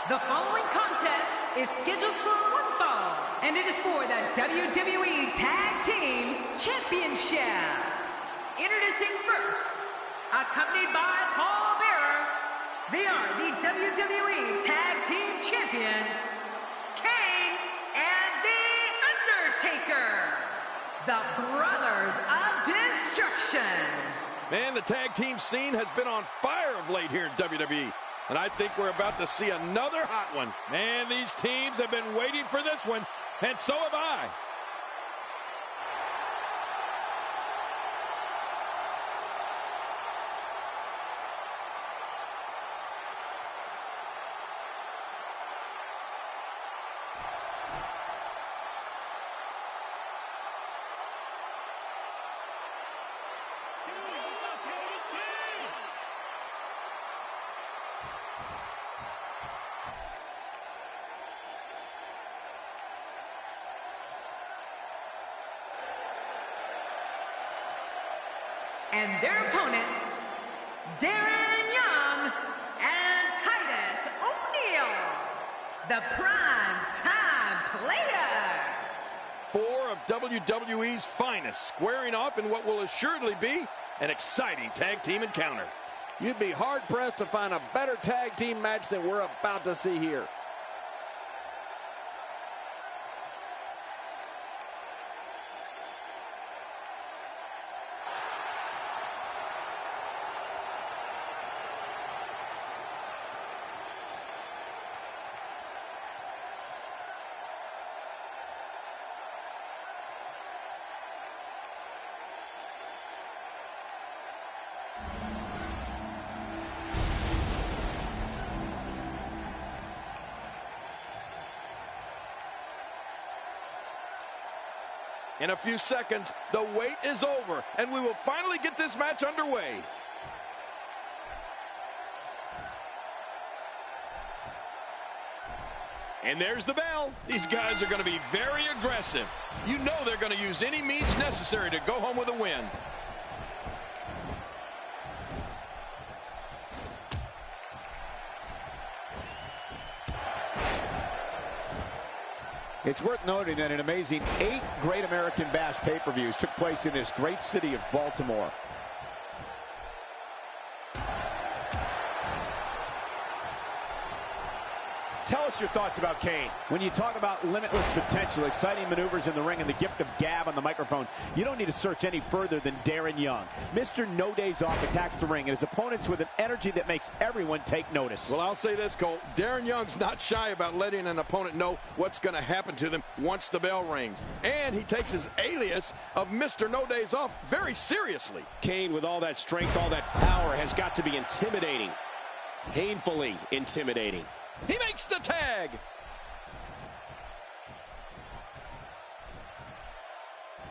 The following contest is scheduled for one fall, and it is for the WWE Tag Team Championship. Introducing first, accompanied by Paul Bearer, they are the WWE Tag Team Champions, Kane and The Undertaker, the Brothers of Destruction. Man, the tag team scene has been on fire of late here in WWE. And I think we're about to see another hot one. Man, these teams have been waiting for this one, and so have I. And their opponents, Darren Young and Titus O'Neil, the Prime Time Players. Four of WWE's finest squaring off in what will assuredly be an exciting tag team encounter. You'd be hard-pressed to find a better tag team match than we're about to see here. In a few seconds, the wait is over, and we will finally get this match underway. And there's the bell. These guys are going to be very aggressive. You know they're going to use any means necessary to go home with a win. It's worth noting that an amazing 8 Great American Bash pay-per-views took place in this great city of Baltimore. Tell us your thoughts about Kane. When you talk about limitless potential, exciting maneuvers in the ring, and the gift of gab on the microphone, you don't need to search any further than Darren Young. Mr. No Days Off attacks the ring and his opponents with an energy that makes everyone take notice. Well, I'll say this, Cole. Darren Young's not shy about letting an opponent know what's going to happen to them once the bell rings. And he takes his alias of Mr. No Days Off very seriously. Kane, with all that strength, all that power, has got to be intimidating. Painfully intimidating. He makes the tag.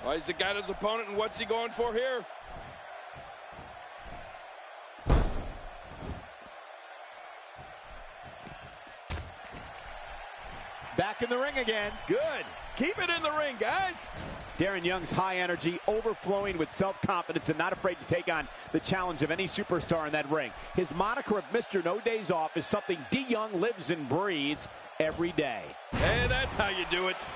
Well, he's got his opponent, and what's he going for here? Back in the ring again. Good. Keep it in the ring, guys. Darren Young's high energy, overflowing with self-confidence, and not afraid to take on the challenge of any superstar in that ring. His moniker of Mr. No Days Off is something D. Young lives and breathes every day. And that's how you do it.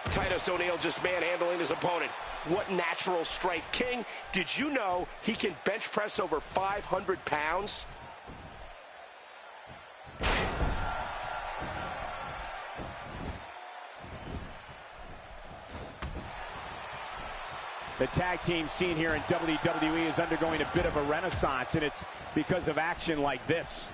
Titus O'Neil just manhandling his opponent. What natural strength. King, did you know he can bench press over 500 pounds? The tag team scene here in WWE is undergoing a bit of a renaissance, and it's because of action like this.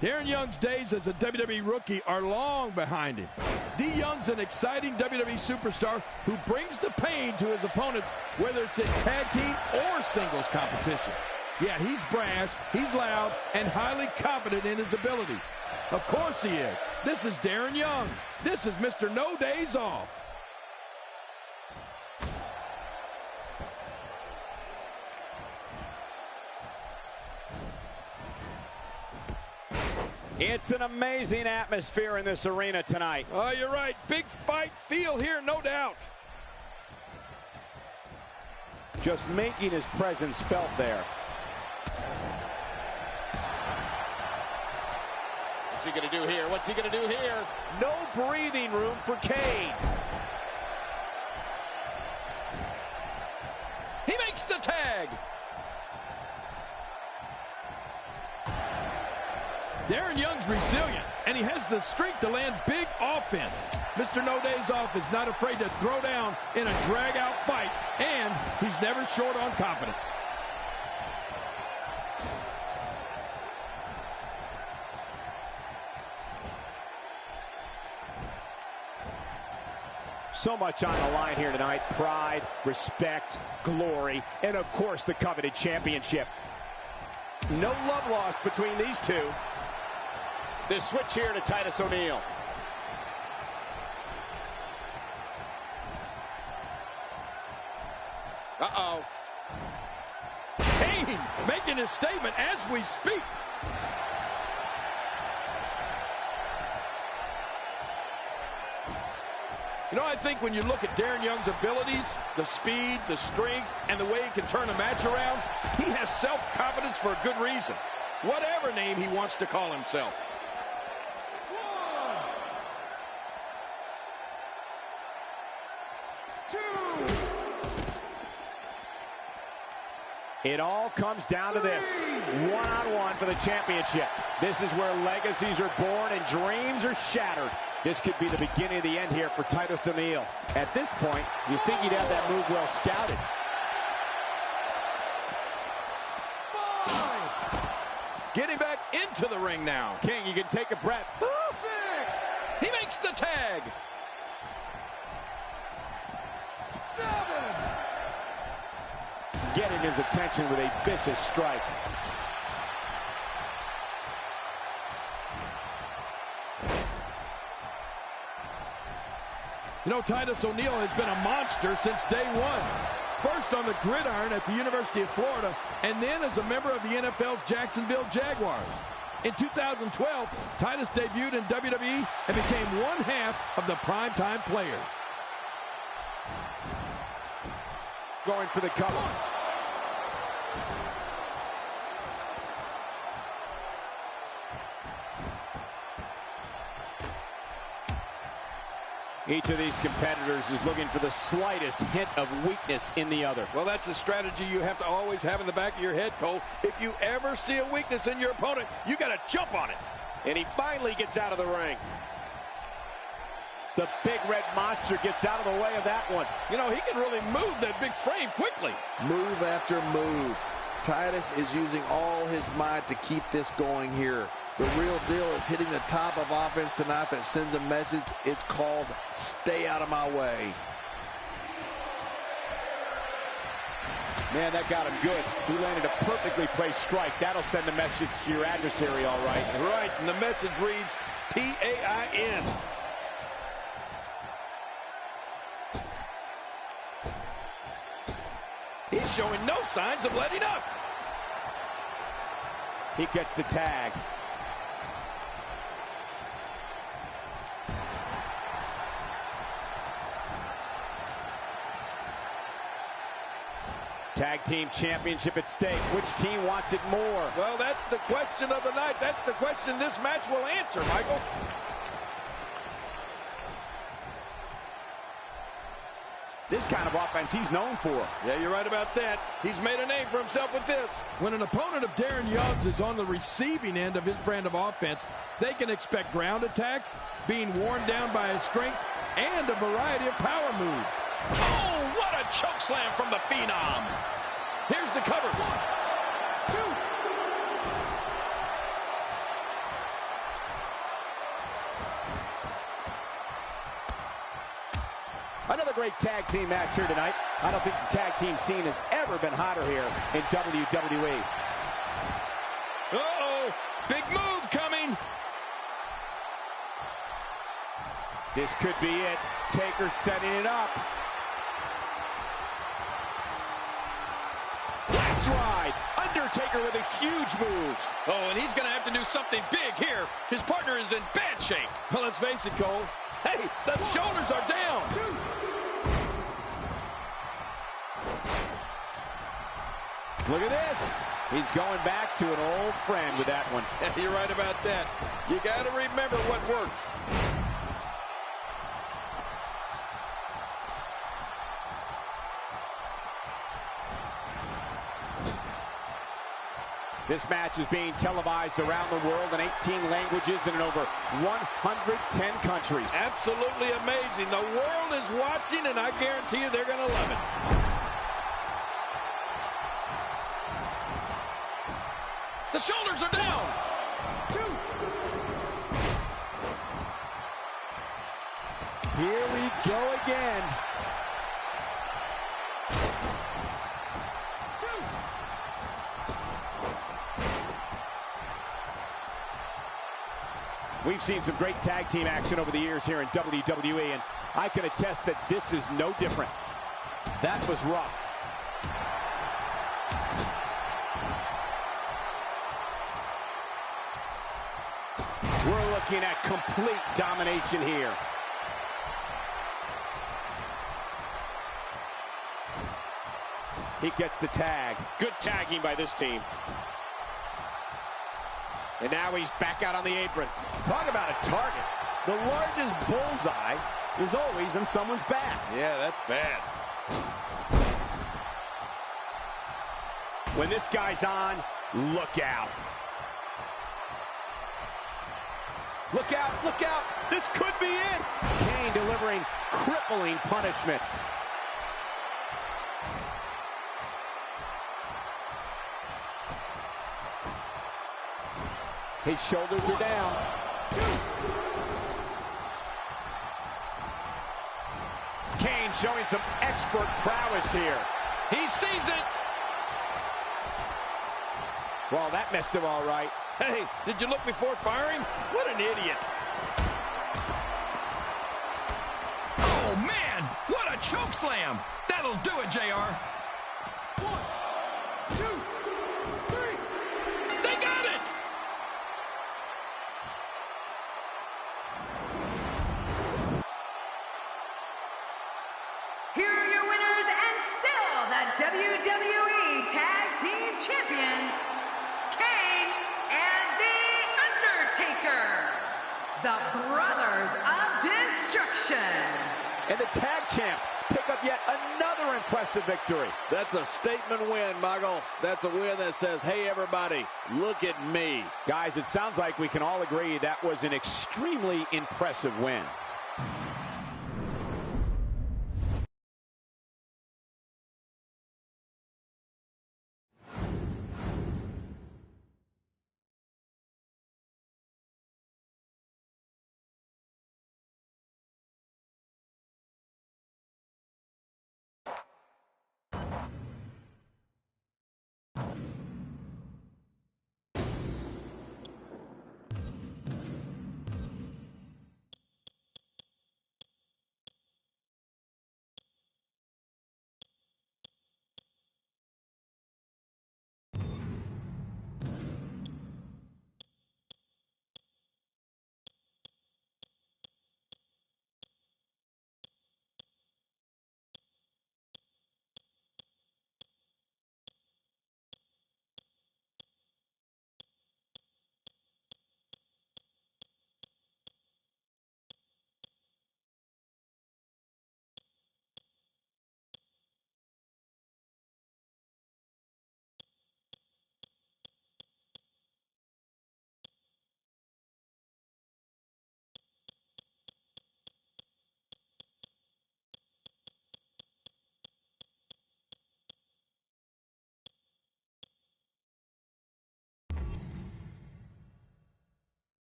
Darren Young's days as a WWE rookie are long behind him. D. Young's an exciting WWE superstar who brings the pain to his opponents, whether it's in tag team or singles competition. Yeah, he's brash, he's loud, and highly confident in his abilities. Of course he is. This is Darren Young. This is Mr. No Days Off. It's an amazing atmosphere in this arena tonight. Oh, you're right. Big fight feel here, no doubt. Just making his presence felt there. What's he going to do here? What's he going to do here? No breathing room for Kane. He makes the tag. Darren Young's resilient, and he has the strength to land big offense. Mr. No Days Off is not afraid to throw down in a drag-out fight, and he's never short on confidence. So much on the line here tonight. Pride, respect, glory, and of course the coveted championship. No love lost between these two. The switch here to Titus O'Neil. Uh-oh. Kane making his statement as we speak. You know, I think when you look at Darren Young's abilities, the speed, the strength, and the way he can turn a match around, he has self-confidence for a good reason. Whatever name he wants to call himself. It all comes down to this. One-on-one for the championship. This is where legacies are born and dreams are shattered. This could be the beginning of the end here for Titus O'Neil. At this point, you think he'd have that move well scouted. 5. Getting back into the ring now. King, you can take a breath. 6. He makes the tag. 7. Getting his attention with a vicious strike. You know, Titus O'Neil has been a monster since day one. First on the gridiron at the University of Florida, and then as a member of the NFL's Jacksonville Jaguars. In 2012, Titus debuted in WWE and became one half of the primetime players. Going for the cover. Each of these competitors is looking for the slightest hint of weakness in the other. Well, that's a strategy you have to always have in the back of your head, Cole. If you ever see a weakness in your opponent, you got to jump on it. And he finally gets out of the ring. The big red monster gets out of the way of that one. You know, he can really move that big frame quickly. Move after move. Titus is using all his might to keep this going here. The real deal is hitting the top of offense tonight that sends a message. It's called stay out of my way. Man, that got him good. He landed a perfectly placed strike. That'll send a message to your adversary, all right. Right, and the message reads P-A-I-N. He's showing no signs of letting up. He gets the tag. Tag team championship at stake. Which team wants it more? Well, that's the question of the night. That's the question this match will answer, Michael. This kind of offense he's known for. Yeah, you're right about that. He's made a name for himself with this. When an opponent of Darren Young's is on the receiving end of his brand of offense, they can expect ground attacks, being worn down by his strength, and a variety of power moves. Oh, what a choke slam from the Phenom. Here's the cover. 1, 2. Another great tag team match here tonight. I don't think the tag team scene has ever been hotter here in WWE. Uh-oh, big move coming. This could be it. Taker setting it up. Last ride, under Undertaker with a huge move. Oh, and he's going to have to do something big here. His partner is in bad shape. Well, let's face it, Cole. Hey, the shoulders are down. Look at this. He's going back to an old friend with that one. You're right about that. You got to remember what works. This match is being televised around the world in 18 languages and in over 110 countries. Absolutely amazing. The world is watching, and I guarantee you they're going to love it. The shoulders are down. 2. Here we go again. 2. We've seen some great tag team action over the years here in WWE, and I can attest that this is no different. That was rough. We're looking at complete domination here. He gets the tag. Good tagging by this team. And now he's back out on the apron. Talk about a target. The largest bullseye is always on someone's back. Yeah, that's bad. When this guy's on, look out. Look out, look out. This could be it. Kane delivering crippling punishment. His shoulders are down. 2. Kane showing some expert prowess here. He sees it. Well, that messed him all right. Hey, did you look before firing? What an idiot. Oh, man, what a choke slam. That'll do it, JR. 1, 2, 3. They got it. Here are your winners and still the WWE Tag Team Champions, Kane and The Undertaker, the Brothers of Destruction. And the tag champs pick up yet another impressive victory. That's a statement win, Michael. That's a win that says, hey, everybody, look at me. Guys, it sounds like we can all agree that was an extremely impressive win.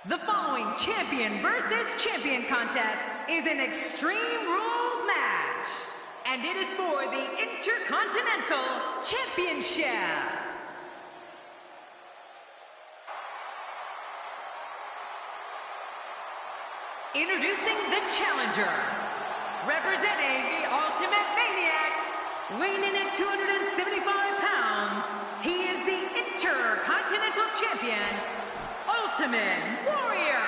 The following champion versus champion contest is an Extreme Rules match, and it is for the Intercontinental Championship. Introducing the challenger, representing the Ultimate Maniacs, weighing in at 275 pounds, he is the Intercontinental Champion, Ultimate Warrior.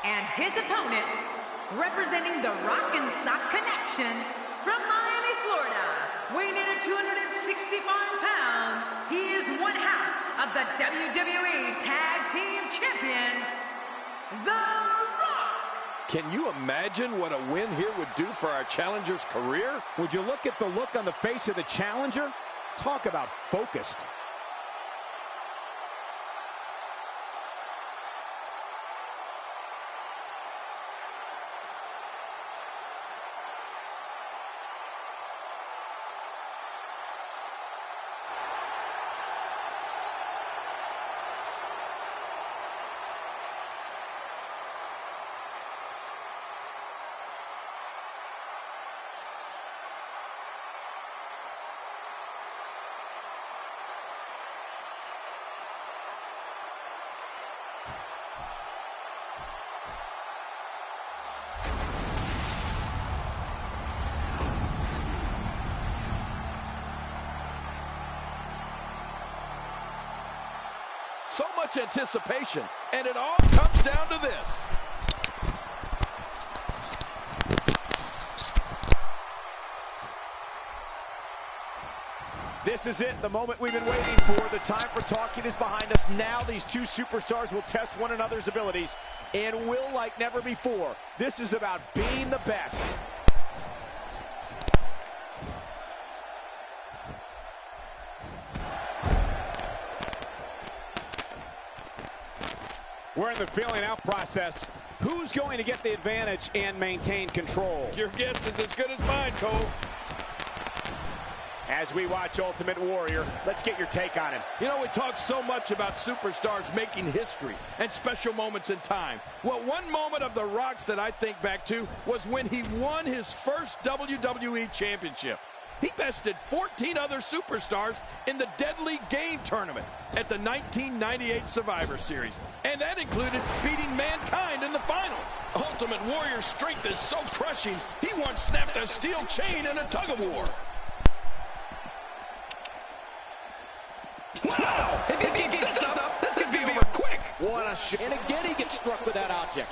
And his opponent, representing the Rock and Sock Connection from Miami, Florida, weighing in at 265 pounds, he is one half of the WWE Tag Team Champions, The Rock. Can you imagine what a win here would do for our challenger's career? Would you look at the look on the face of the challenger? Talk about focused. So much anticipation, and it all comes down to this. This is it, the moment we've been waiting for. The time for talking is behind us. Now these two superstars will test one another's abilities and will like never before. This is about being the best. We're in the feeling out process. Who's going to get the advantage and maintain control? Your guess is as good as mine, Cole. As we watch Ultimate Warrior, let's get your take on him. You know, we talk so much about superstars making history and special moments in time. Well, one moment of The Rock's that I think back to was when he won his first WWE Championship. He bested 14 other superstars in the Deadly Game tournament at the 1998 Survivor Series. And that included beating Mankind in the finals. Ultimate Warrior's strength is so crushing, he once snapped a steel chain in a tug-of-war. Wow! If he keeps this up, this could be over quick. What a shot. And again, he gets struck with that object.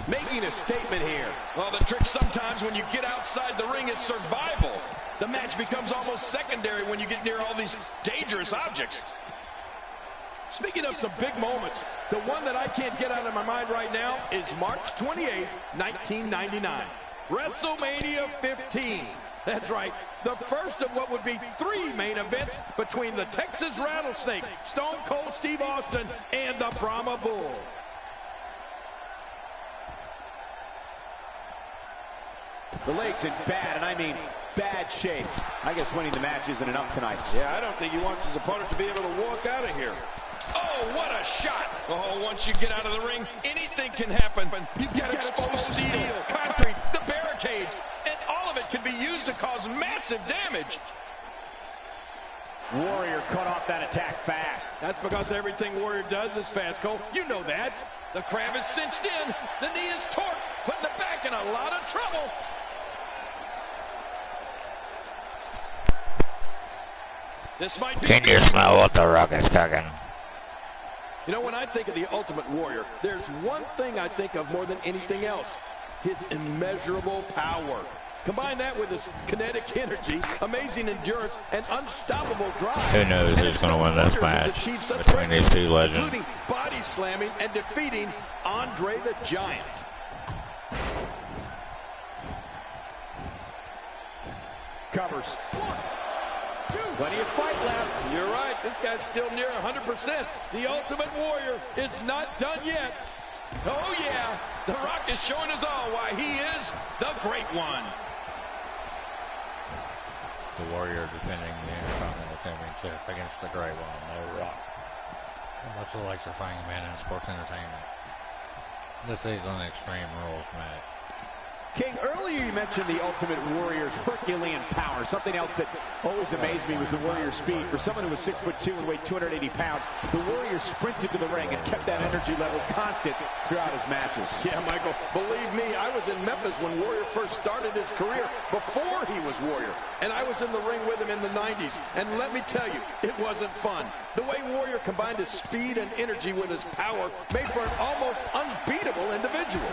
Making a statement here. Well, the trick sometimes when you get outside the ring is survival. The match becomes almost secondary when you get near all these dangerous objects. Speaking of some big moments, the one that I can't get out of my mind right now is March 28th, 1999. WrestleMania 15. That's right, the first of what would be 3 main events between the Texas Rattlesnake, Stone Cold Steve Austin, and the Brahma Bull. The leg's in bad, and I mean bad shape. I guess winning the match isn't enough tonight. Yeah, I don't think he wants his opponent to be able to walk out of here. Oh, what a shot! Oh, once you get out of the ring, anything can happen. You've got exposed steel, concrete, the barricades, and all of it can be used to cause massive damage. Warrior cut off that attack fast. That's because everything Warrior does is fast, Cole. You know that. The crab is cinched in, the knee is torqued, putting the back in a lot of trouble. This might be. Can you smell what the Rock is cooking? You know, when I think of the Ultimate Warrior, there's one thing I think of more than anything else. His immeasurable power. Combine that with his kinetic energy, amazing endurance, and unstoppable drive. Who knows who's going to win this match between these two legends? Including body slamming and defeating Andre the Giant. Covers. 1, 2. Plenty of fight left. You're right. This guy's still near 100%. The Ultimate Warrior is not done yet. Oh, yeah. The Rock is showing us all why he is the Great One. The Warrior defending the Intercontinental Championship against the Great One, The Rock. Much the likes of Fighting Man in sports entertainment. This is an Extreme Rules match. King, earlier you mentioned the Ultimate Warrior's Herculean power. Something else that always amazed me was the Warrior's speed. For someone who was 6'2" and weighed 280 pounds, the Warrior sprinted to the ring and kept that energy level constant throughout his matches. Yeah, Michael, believe me, I was in Memphis when Warrior first started his career, before he was Warrior. And I was in the ring with him in the 90s. And let me tell you, it wasn't fun. The way Warrior combined his speed and energy with his power made for an almost unbeatable individual.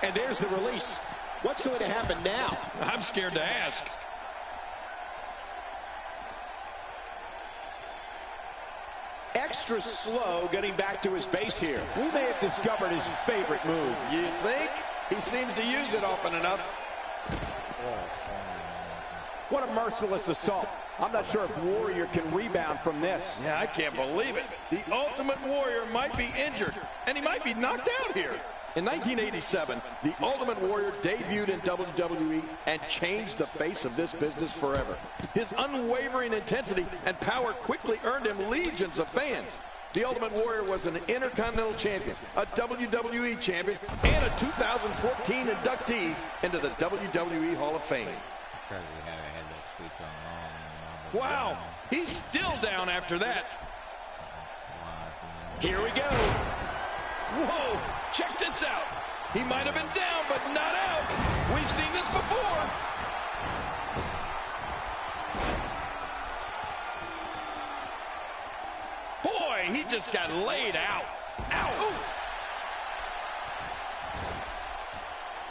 And there's the release. What's going to happen now? I'm scared to ask. Extra slow getting back to his base here. We may have discovered his favorite move. You think? He seems to use it often enough. What a merciless assault. I'm not sure if Warrior can rebound from this. Yeah, I can't believe it. The Ultimate Warrior might be injured, and he might be knocked out here. In 1987, the Ultimate Warrior debuted in WWE and changed the face of this business forever. His unwavering intensity and power quickly earned him legions of fans. The Ultimate Warrior was an Intercontinental Champion, a WWE Champion, and a 2014 inductee into the WWE Hall of Fame. Wow, he's still down after that. Here we go. Whoa, check this out. He might have been down, but not out. We've seen this before. Boy, he just got laid out. Ow. Ooh.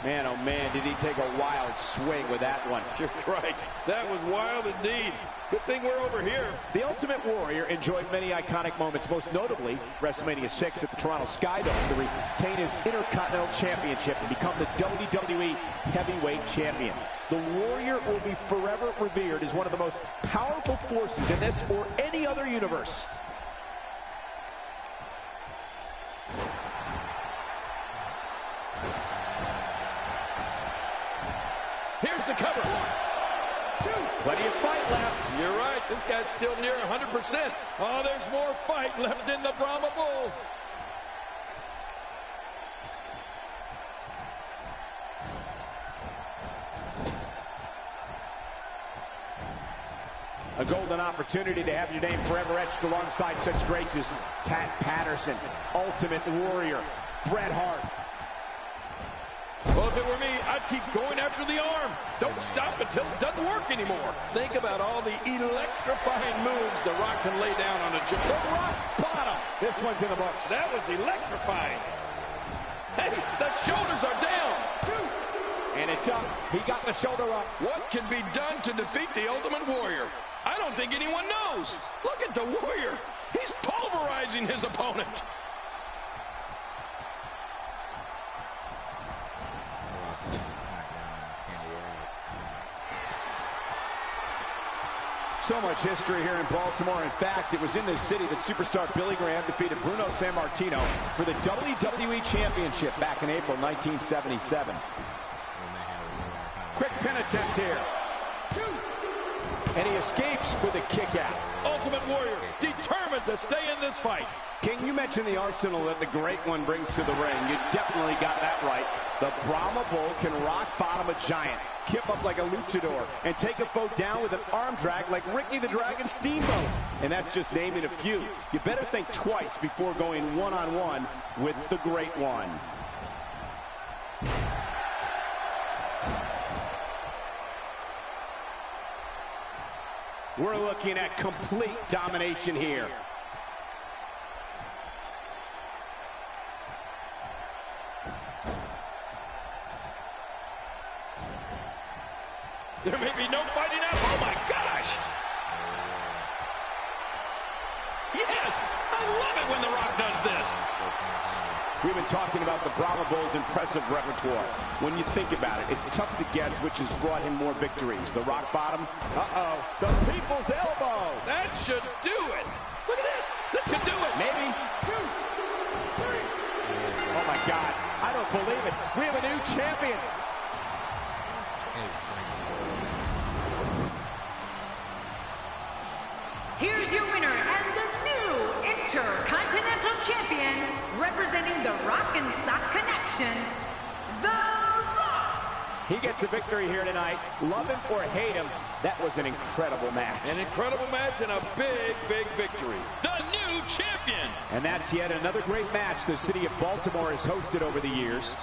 Man, oh man, did he take a wild swing with that one. You're right. That was wild indeed. Good thing we're over here. The Ultimate Warrior enjoyed many iconic moments, most notably WrestleMania 6 at the Toronto Skydome to retain his Intercontinental Championship and become the WWE Heavyweight Champion. The Warrior will be forever revered as one of the most powerful forces in this or any other universe. Here's the cover. 1, 2. Plenty of fight left. You're right. This guy's still near 100%. Oh, there's more fight left in the Brahma Bull. A golden opportunity to have your name forever etched alongside such greats as Pat Patterson, Ultimate Warrior, Bret Hart. Well, if it were me, I'd keep going after the arm. Don't stop until it doesn't work anymore. Think about all the electrifying moves The Rock can lay down on a joint. The rock bottom. This one's in the books. That was electrifying. Hey, the shoulders are down. 2. And it's up. He got the shoulder up. What can be done to defeat the Ultimate Warrior? I don't think anyone knows. Look at the Warrior. He's pulverizing his opponent. So much history here in Baltimore. In fact, it was in this city that superstar Billy Graham defeated Bruno Sammartino for the WWE Championship back in April 1977. Quick pin attempt here. 2. And he escapes with a kick out. Ultimate Warrior determined to stay in this fight. King, you mentioned the arsenal that the Great One brings to the ring. You definitely got that right. The Brahma Bull can rock bottom a giant, kip up like a luchador, and take a foe down with an arm drag like Ricky the Dragon Steamboat. And that's just naming a few. You better think twice before going one-on-one with the Great One. We're looking at complete domination here. There may be no fighting out. Oh, my gosh. Yes, I love it when The Rock does this. We've been talking about the Brahma Bull's impressive repertoire. When you think about it, it's tough to guess which has brought him more victories. The rock bottom? Uh-oh. The people's elbow. That should do it. Look at this. This could do it. Maybe. 2, 3. Oh, my God. I don't believe it. We have a new champion. Here's your winner and the new Intercontinental Champion, representing the Rock and Sock Connection, The Rock. He gets a victory here tonight. Love him or hate him, that was an incredible match. An incredible match and a big, big victory. The new champion. And that's yet another great match the city of Baltimore has hosted over the years.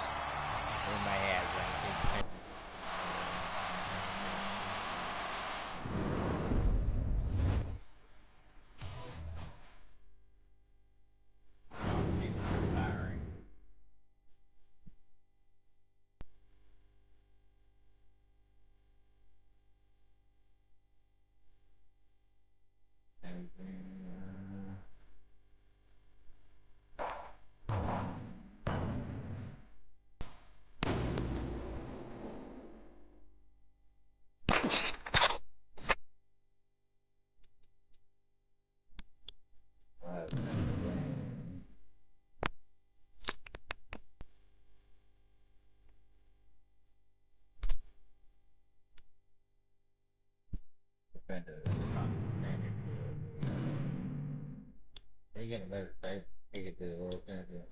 They get a better fight. They get to the world champion.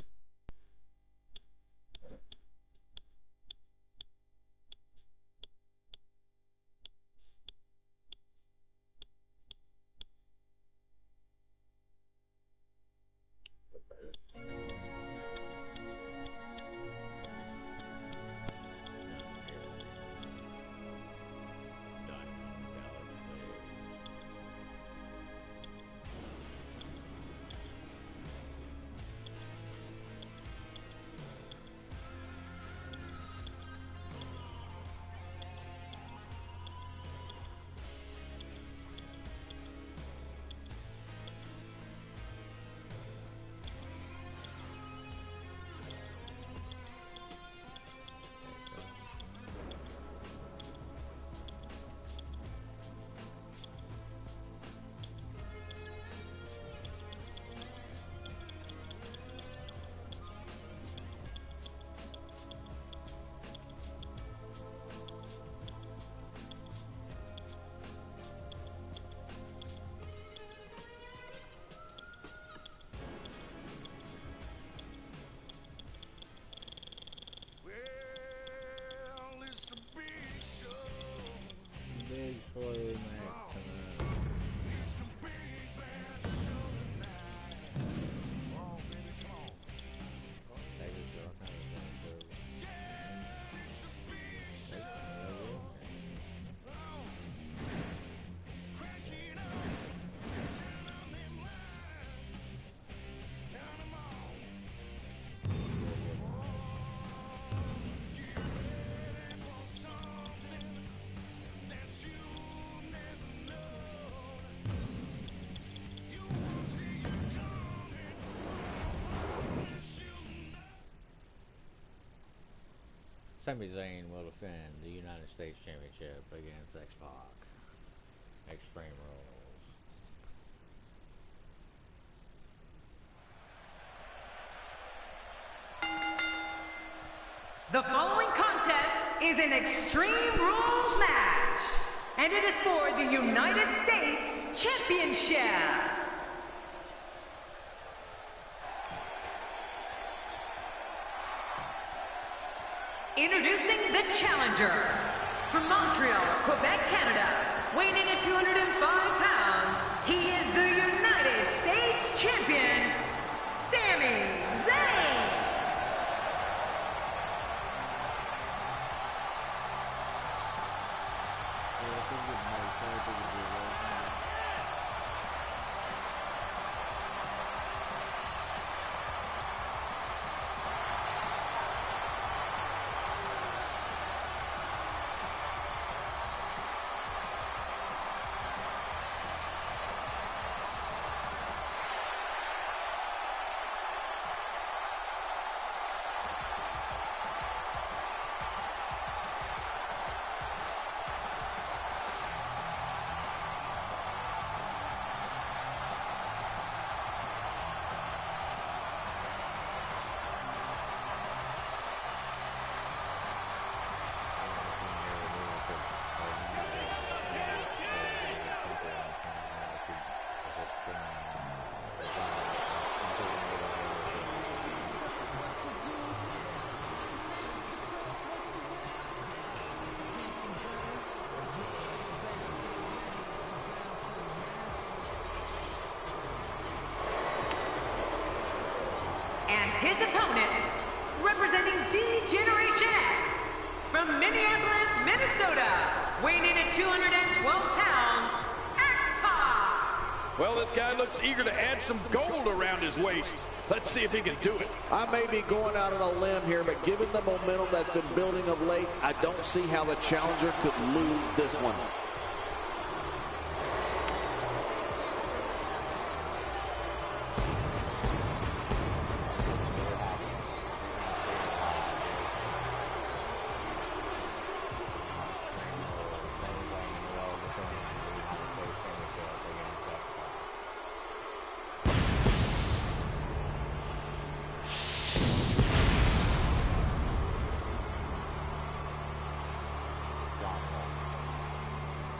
Big toy match tonight. Sami Zayn will defend the United States Championship against X-Pac. Extreme Rules. The following contest is an Extreme Rules match, and it is for the United States Championship. Introducing the challenger, from Montreal, Quebec, Canada, weighing in at 205 pounds, he is the United States Champion, Sami Zayn. his opponent, representing D-Generation X, from Minneapolis, Minnesota, weighing in at 212 pounds, X-Pac. Well, this guy looks eager to add some gold around his waist. Let's see if he can do it. I may be going out on a limb here, but given the momentum that's been building of late, I don't see how the challenger could lose this one.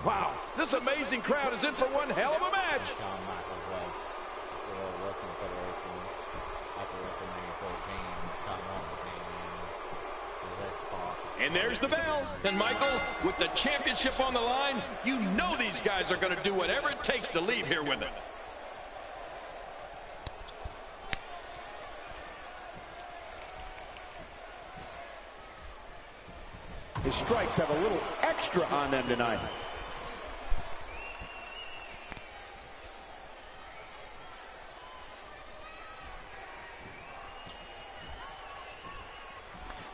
Wow, this amazing crowd is in for one hell of a match. And there's the bell. And Michael, with the championship on the line, you know these guys are going to do whatever it takes to leave here with it. His strikes have a little extra on them tonight.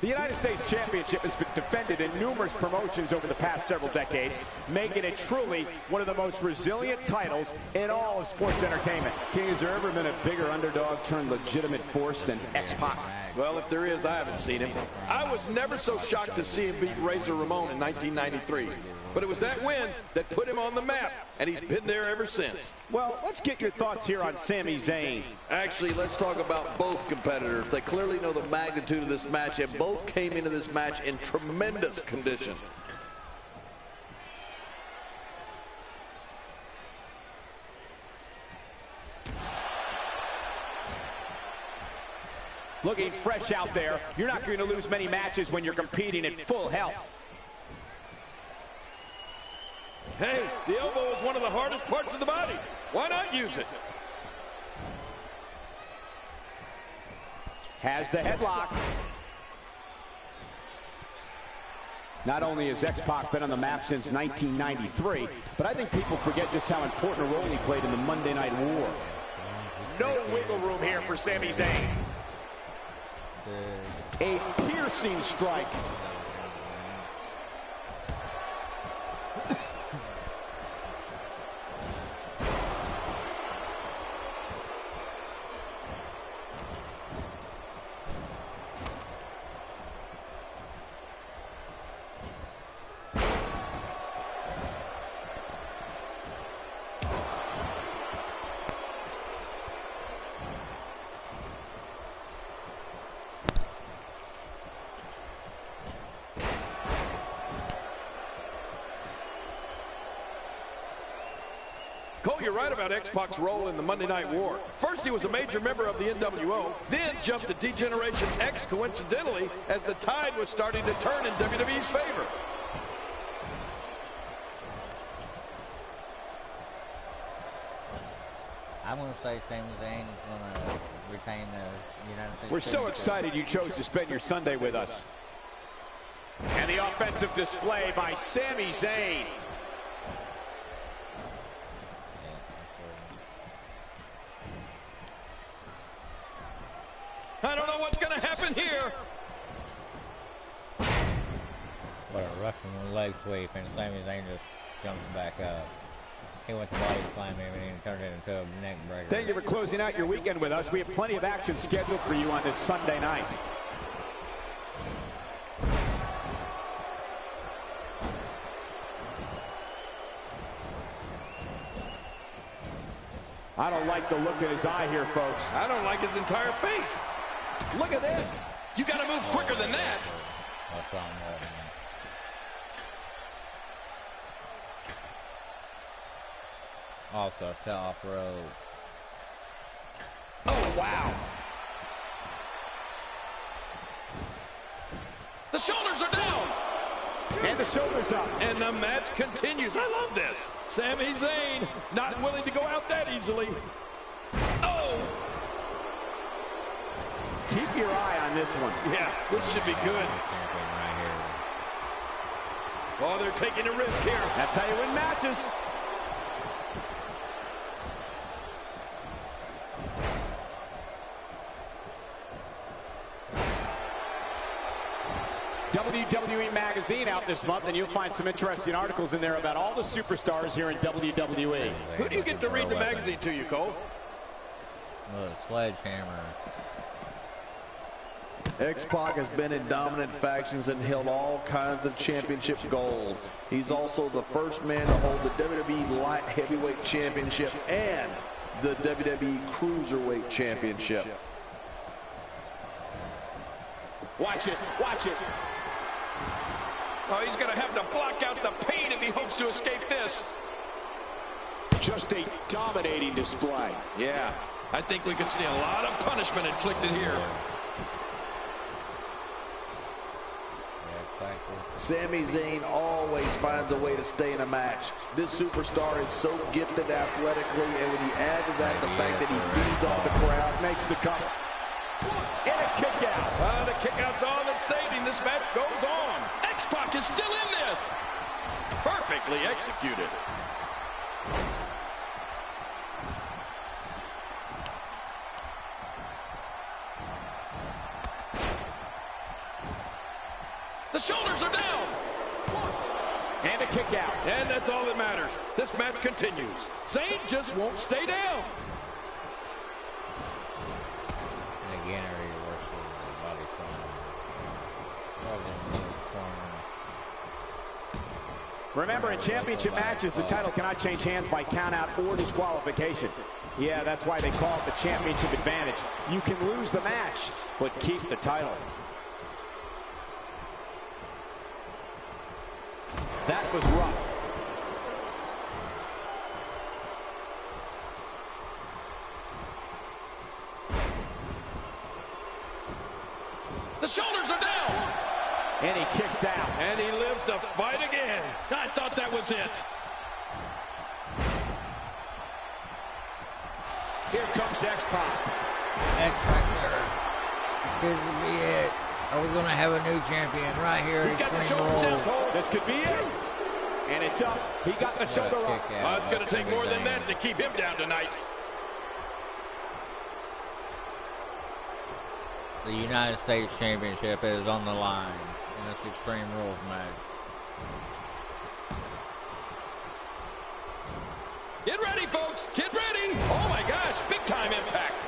The United States Championship has been defended in numerous promotions over the past several decades, making it truly one of the most resilient titles in all of sports entertainment. King, has there ever been a bigger underdog turned legitimate force than X-Pac? Well, if there is, I haven't seen him. I was never so shocked to see him beat Razor Ramon in 1993. But it was that win that put him on the map, and he's been there ever since. Well, let's get your thoughts here on Sami Zayn. Actually, let's talk about both competitors. They clearly know the magnitude of this match, and both came into this match in tremendous condition. Looking fresh out there. You're not going to lose many matches when you're competing at full health. Hey, the elbow is one of the hardest parts of the body. Why not use it? Has the headlock. Not only has X-Pac been on the map since 1993, but I think people forget just how important a role he played in the Monday Night War. No wiggle room here for Sami Zayn. A piercing strike. Cole, you're right about X-Pac's role in the Monday Night War. First, he was a major member of the NWO, then jumped to D-Generation X coincidentally as the tide was starting to turn in WWE's favor. I'm going to say Sami Zayn is going to retain the United States. We're so excited you chose to spend your Sunday with us. And the offensive display by Sami Zayn. I don't know what's going to happen here. What a Russian leg sweep, and Sami Zayn just jumps back up. He went to body slam him and he turned it into a neck breaker. Thank you for closing out your weekend with us. We have plenty of action scheduled for you on this Sunday night. I don't like the look in his eye here, folks. I don't like his entire face. Look at this. You got to move quicker than that. What's wrong with him? Off the top rope. Oh, wow. The shoulders are down. And the shoulders up. And the match continues. I love this. Sami Zayn not willing to go out that easily. Oh. Keep keep your eye on this one. Yeah, this should be good. Right here. Oh, they're taking a risk here. That's how you win matches. WWE Magazine out this month, and you'll find some interesting articles in there about all the superstars here in WWE. Who do you get to read the magazine to you, Cole? Look, Sledgehammer. X-Pac has been in dominant factions and held all kinds of championship gold. He's also the first man to hold the WWE Light Heavyweight Championship and the WWE Cruiserweight Championship. Watch it. Watch it. Oh, he's going to have to block out the pain if he hopes to escape this. Just a dominating display. Yeah, I think we could see a lot of punishment inflicted here. Sami Zayn always finds a way to stay in a match. This superstar is so gifted athletically, and when you add to that the fact that he feeds off the crowd, Makes the cover. And a kick out. The kick out's all that's saving. This match goes on. X-Pac is still in this. Perfectly executed. The shoulders are down. And a kick out. And that's all that matters. This match continues. Zayn just won't stay down. And again, a reversal of the body corner. Remember, in championship matches, the title cannot change hands by countout or disqualification. Yeah, that's why they call it the championship advantage. You can lose the match, but keep the title. That was rough. The shoulders are down. And he kicks out. And he lives to fight again. I thought that was it. Here comes X-Pac. X right there. This could be it. Are we going to have a new champion right here? He's got the shoulders down, Cole. This could be it. And it's up. He got the shoulder up. It's going to take more than that to keep him down tonight. The United States Championship is on the line in this Extreme Rules match. Get ready, folks. Get ready. Oh, my gosh. Big-time impact.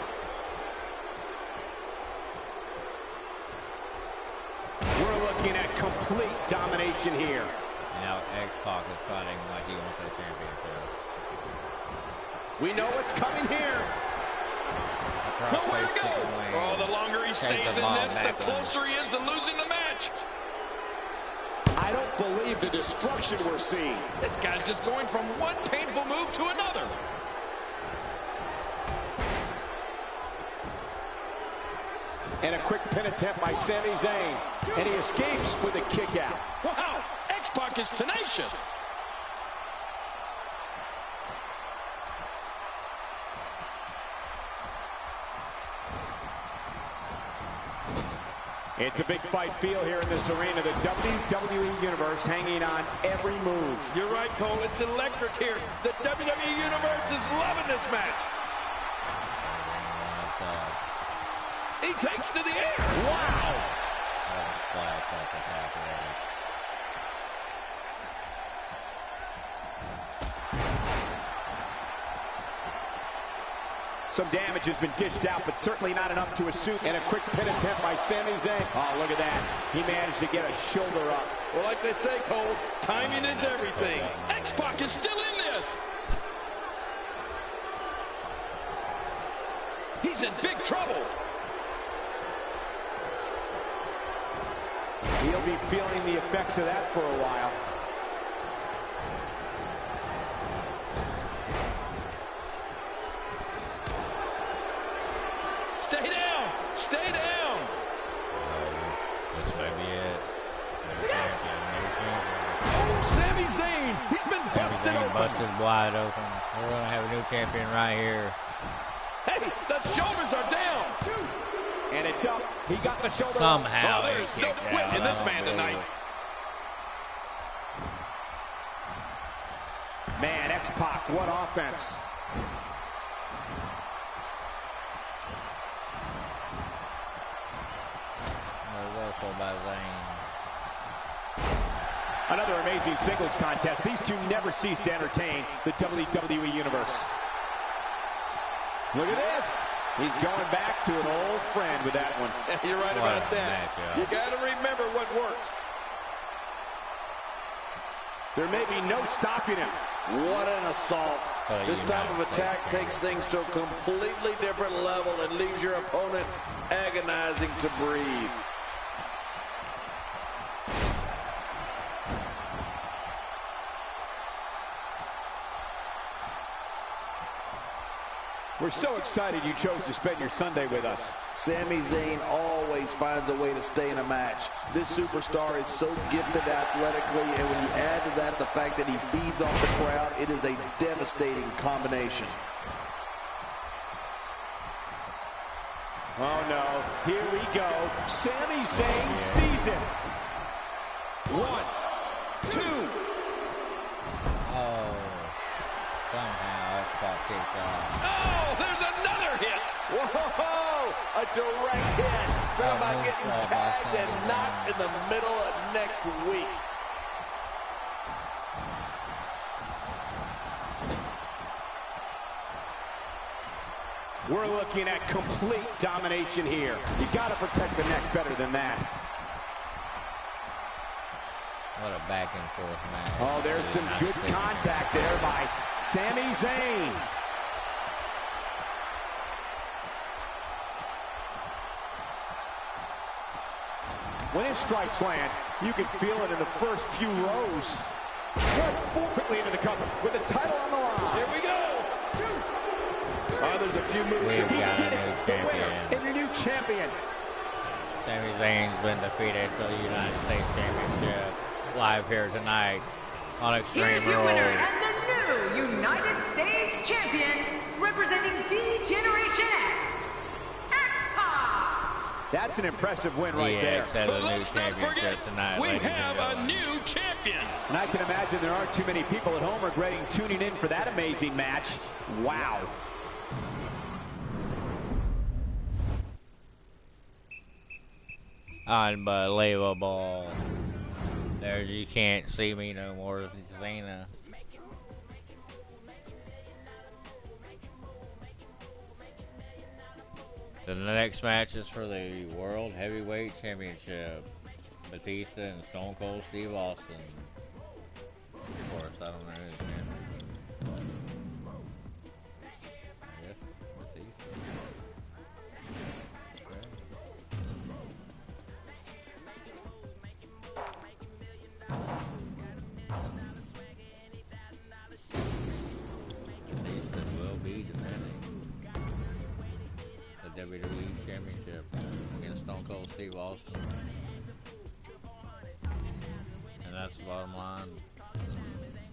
We're looking at complete domination here. And now X-Pac is fighting like he wants that championship. We know what's coming here. Nowhere to go. Oh, the longer he stays in this, the closer he is to losing the match. I don't believe the destruction we're seeing. This guy's just going from one painful move to another. And a quick pin attempt by Sami Zayn. And he escapes with a kick out. Wow, X-Pac is tenacious. It's a big fight feel here in this arena. The WWE Universe hanging on every move. You're right, Cole. It's electric here. The WWE Universe is loving this match. He takes to the air. Wow. Some damage has been dished out, but certainly not enough to assume. And a quick pin attempt by Sami Zayn. Oh, look at that. He managed to get a shoulder up. Well, like they say, Cole, timing is everything. X-Pac is still in this. He's in big trouble. He'll be feeling the effects of that for a while. Stay down. Stay down. This may be it. Oh, Sami Zayn. He's been busted open. Busted wide open. We're going to have a new champion right here. Hey, the shoulders are down. And it's up. He got the shoulder. Somehow. Oh, there's no quit in this man tonight. Man, X-Pac, what offense. Reversal by Zayn. Another amazing singles contest. These two never cease to entertain the WWE Universe. Look at this. He's going back to an old friend with that one. You're right about that. You got to remember what works. There may be no stopping him. What an assault. This type of attack takes things to a completely different level and leaves your opponent agonizing to breathe. We're so excited you chose to spend your Sunday with us. Sami Zayn always finds a way to stay in a match. This superstar is so gifted athletically, and when you add to that the fact that he feeds off the crowd, it is a devastating combination. Oh no, here we go. Sami Zayn sees it. 1, 2. Oh. Somehow X-Pac kicked off. Oh, there's another hit. Whoa, a direct hit. Talk about getting tagged and knocked in the middle of next week. We're looking at complete domination here. You got to protect the neck better than that. What a back and forth match. Oh, there's some good contact there by Sami Zayn. When his strikes land, you can feel it in the first few rows. Right quickly into the cover with the title on the line. Here we go. There's a few moves. We've He got did a it. new The champion. winner and your new champion. Sami Zayn's been defeated for the United States Championship. Live here tonight on Extreme Here's your winner Rules. and the new United States Champion, representing D-Generation X, X-Pac. That's an impressive win right there. DX has But a new let's not forget, championship tonight. we ladies and have a gentlemen. new champion. And I can imagine there aren't too many people at home regretting tuning in for that amazing match. Wow. Unbelievable. There's you can't see me no more, Zena. So the next match is for the World Heavyweight Championship. Batista and Stone Cold Steve Austin. Of course, I don't know who's champion. I guess Batista. Batista will be defending the WWE Championship against Stone Cold Steve Austin. And that's the bottom line.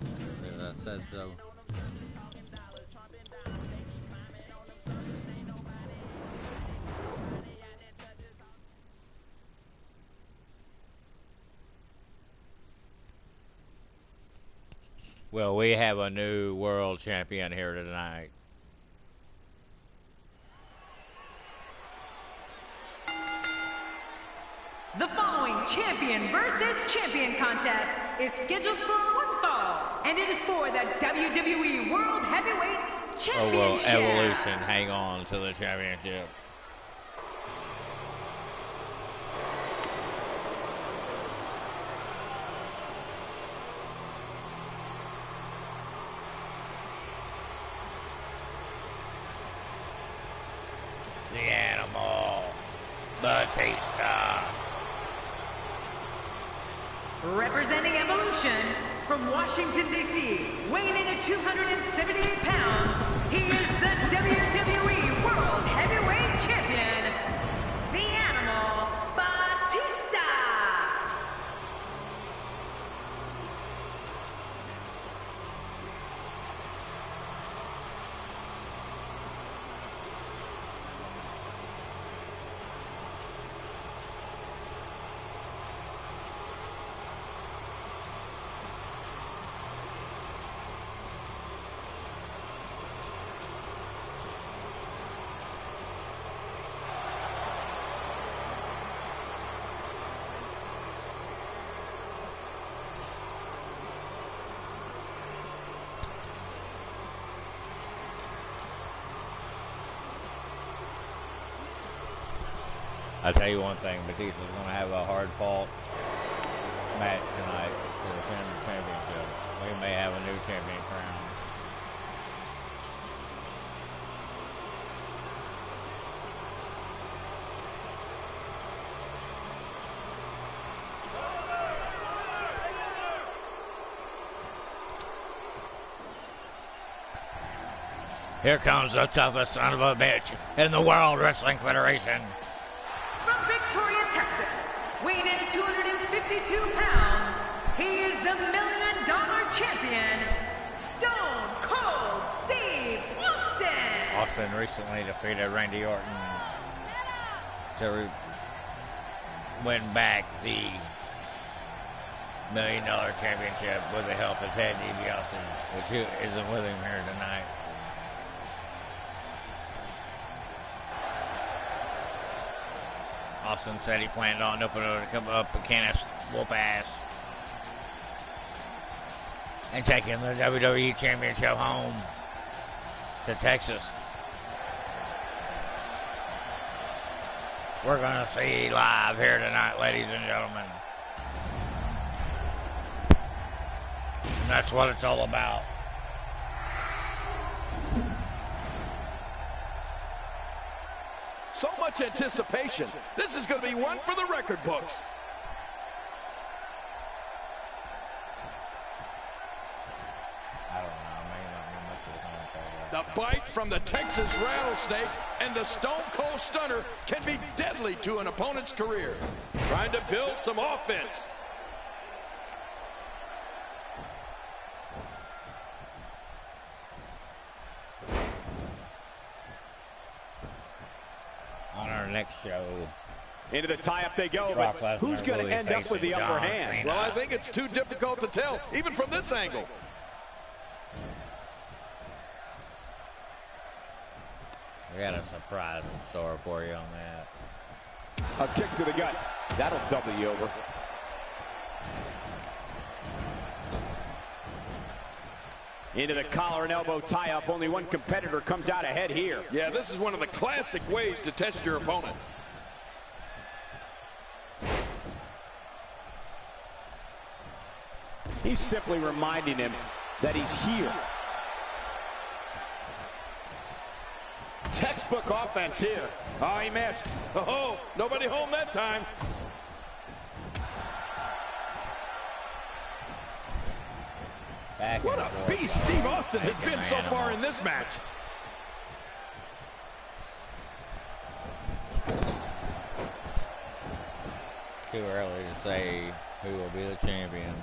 As I said so. Well, we have a new world champion here tonight. The following champion versus champion contest is scheduled for one fall, and it is for the WWE World Heavyweight Oh, well, Championship. Evolution, hang on to the championship. The Animal, Batista. Representing Evolution from Washington, D.C., weighing in at 278 pounds, he is the WWE World Heavyweight Champion, The Animal, Batista. I tell you one thing, Batista's going to have a hard-fought match tonight to defend the championship. We may have a new champion crown. Here comes the toughest son of a bitch in the World Wrestling Federation. From Victoria, Texas, weighing in at 252 pounds, he is the $1 Million Champion, Stone Cold Steve Austin. Austin recently defeated Randy Orton to win back the $1 Million Championship with the help of Ted DiBiase, which isn't with him here tonight. Austin said he planned on opening to come up and can whoop ass and taking the WWE Championship home to Texas. We're going to see live here tonight, ladies and gentlemen. And that's what it's all about. So much anticipation. This is going to be one for the record books. I don't know. Maybe not much of the The bite from the Texas Rattlesnake and the Stone Cold Stunner can be deadly to an opponent's career. Trying to build some offense. On our next show, into the tie-up they go, but who's going to end up with the upper hand? Well, I think it's too difficult to tell, even from this angle. we got a surprise in store for you on that. A kick to the gut. That'll double you over. Into the collar and elbow tie-up. Only one competitor comes out ahead here. Yeah, this is one of the classic ways to test your opponent. He's simply reminding him that he's here. Textbook offense here. Oh, he missed. Oh, nobody home that time. What a beast Steve Austin has been so far in this match. Too early to say who will be the champion.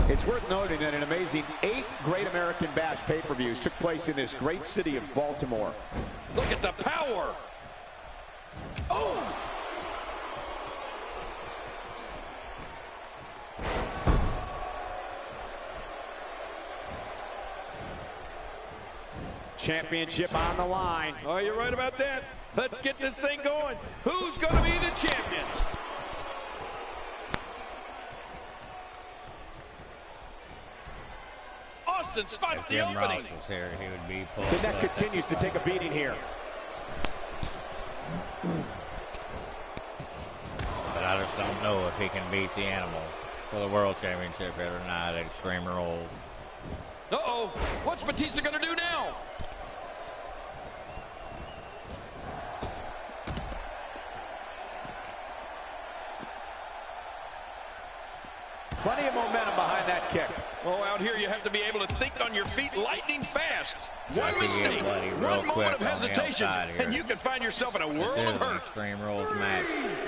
It's worth noting that an amazing 8 Great American Bash pay-per-views took place in this great city of Baltimore. Look at the power. Oh! Championship on the line. Oh, you're right about that. Let's get this thing going. Who's going to be the champion? Austin spots the opening. Here, he would be the neck continues to take a beating here. But I just don't know if he can beat the animal for the World Championship every night at Extreme Rules. Uh-oh. What's Batista going to do now? Plenty of momentum behind that kick. Oh, out here you have to be able to think on your feet lightning fast. One mistake, one moment of hesitation, and you can find yourself in a world of hurt. Extreme Rules match.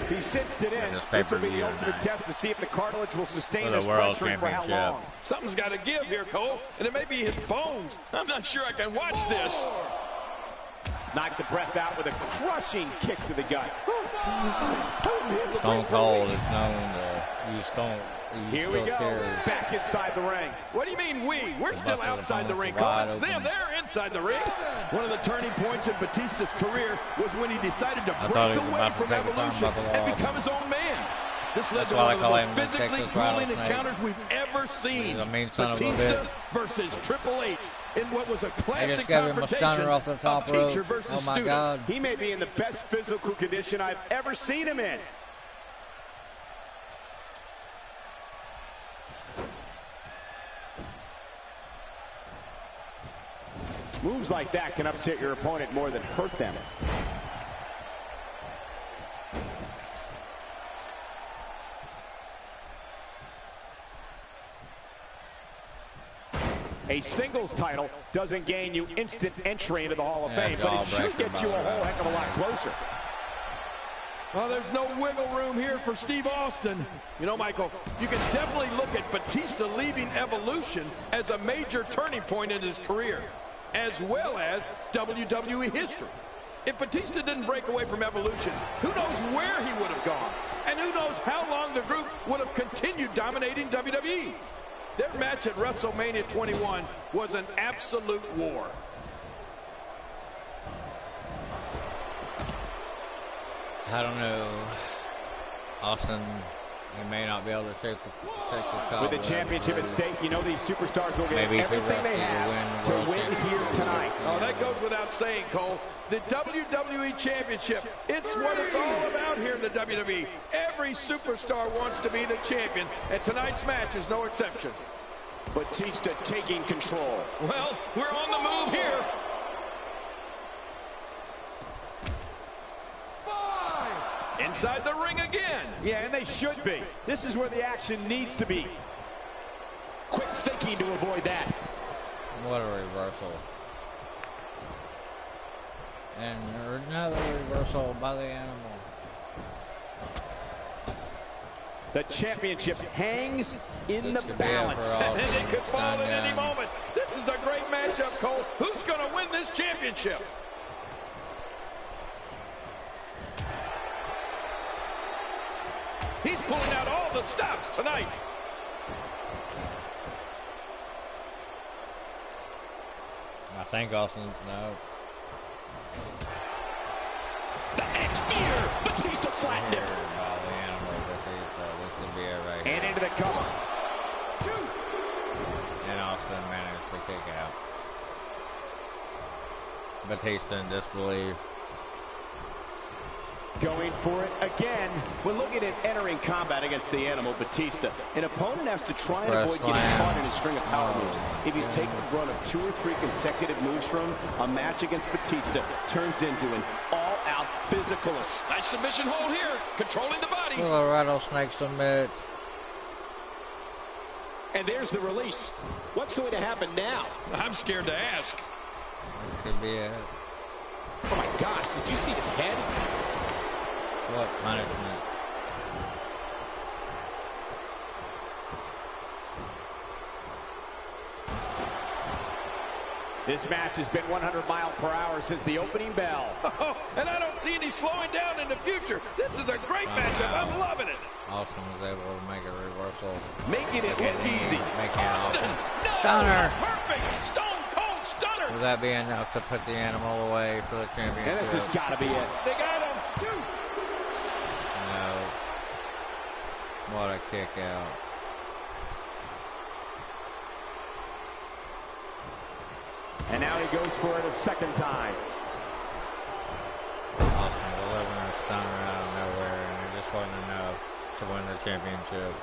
He sent it in. This will be the ultimate test to see if the cartilage will sustain this pressure for how long. Something's got to give here, Cole, and it may be his bones. I'm not sure I can watch this. Knocked the breath out with a crushing kick to the gut. Stone Cold is known to use stone. Here we go, back inside the ring. What do you mean we? We're still outside the ring, Cole. It's them. They're inside the ring. One of the turning points in Batista's career was when he decided to break away from Evolution and become his own man. This led to one of the most physically grueling encounters we've ever ever seen. Batista versus Triple H in what was a classic gave him a confrontation stunner off the top of teacher rope. versus Oh my student. God. He may be in the best physical condition I've ever seen him in. Moves like that can upset your opponent more than hurt them. A singles title doesn't gain you instant entry into the Hall of Fame, but it should get you a whole heck of a lot closer. Well, there's no wiggle room here for Steve Austin. You know, Michael, you can definitely look at Batista leaving Evolution as a major turning point in his career, as well as WWE history. If Batista didn't break away from Evolution, who knows where he would have gone? And who knows how long the group would have continued dominating WWE? Their match at WrestleMania 21 was an absolute war. I don't know. Austin, he may not be able to take the call. With the championship at stake, you know these superstars will get everything they have to win here tonight. Oh, that goes without saying, Cole. The WWE Championship, it's what it's all about here in the WWE. Every superstar wants to be the champion, and tonight's match is no exception. Batista taking control. Well, we're on the move here. 5. Inside the ring again. Yeah, and they should be. This is where the action needs to be. Quick thinking to avoid that. What a reversal. And another reversal by the animal. The championship hangs in the balance. And it could fall at any moment. This is a great matchup, Cole. Who's going to win this championship? He's pulling out all the stops tonight. I think Austin, no. The next year, Batista flattened him. And into the cover. And Austin managed to kick out. Batista in disbelief. Going for it again. We're looking at entering combat against the animal, Batista. An opponent has to try and avoid getting caught in a string of power moves. If you take the brunt of 2 or 3 consecutive moves from him, a match against Batista turns into an all-out physical assault. Nice submission hold here, controlling the body. Little rattlesnake submit. And there's the release. What's going to happen now? I'm scared to ask. That could be it. Oh my gosh, did you see his head? What punishment? This match has been 100 miles per hour since the opening bell. Oh, and I don't see any slowing down in the future. This is a great matchup. I'm loving it. Austin was able to make a reversal. Making it look easy. Austin, no, Stunner. Perfect. Stone cold stunner. Will that be enough to put the animal away for the championship? And this has got to be it. They got him. 2. No. What a kick out. And now he goes for it a second time. Austin delivering a stunner out of nowhere, and it just wasn't enough to win the championship.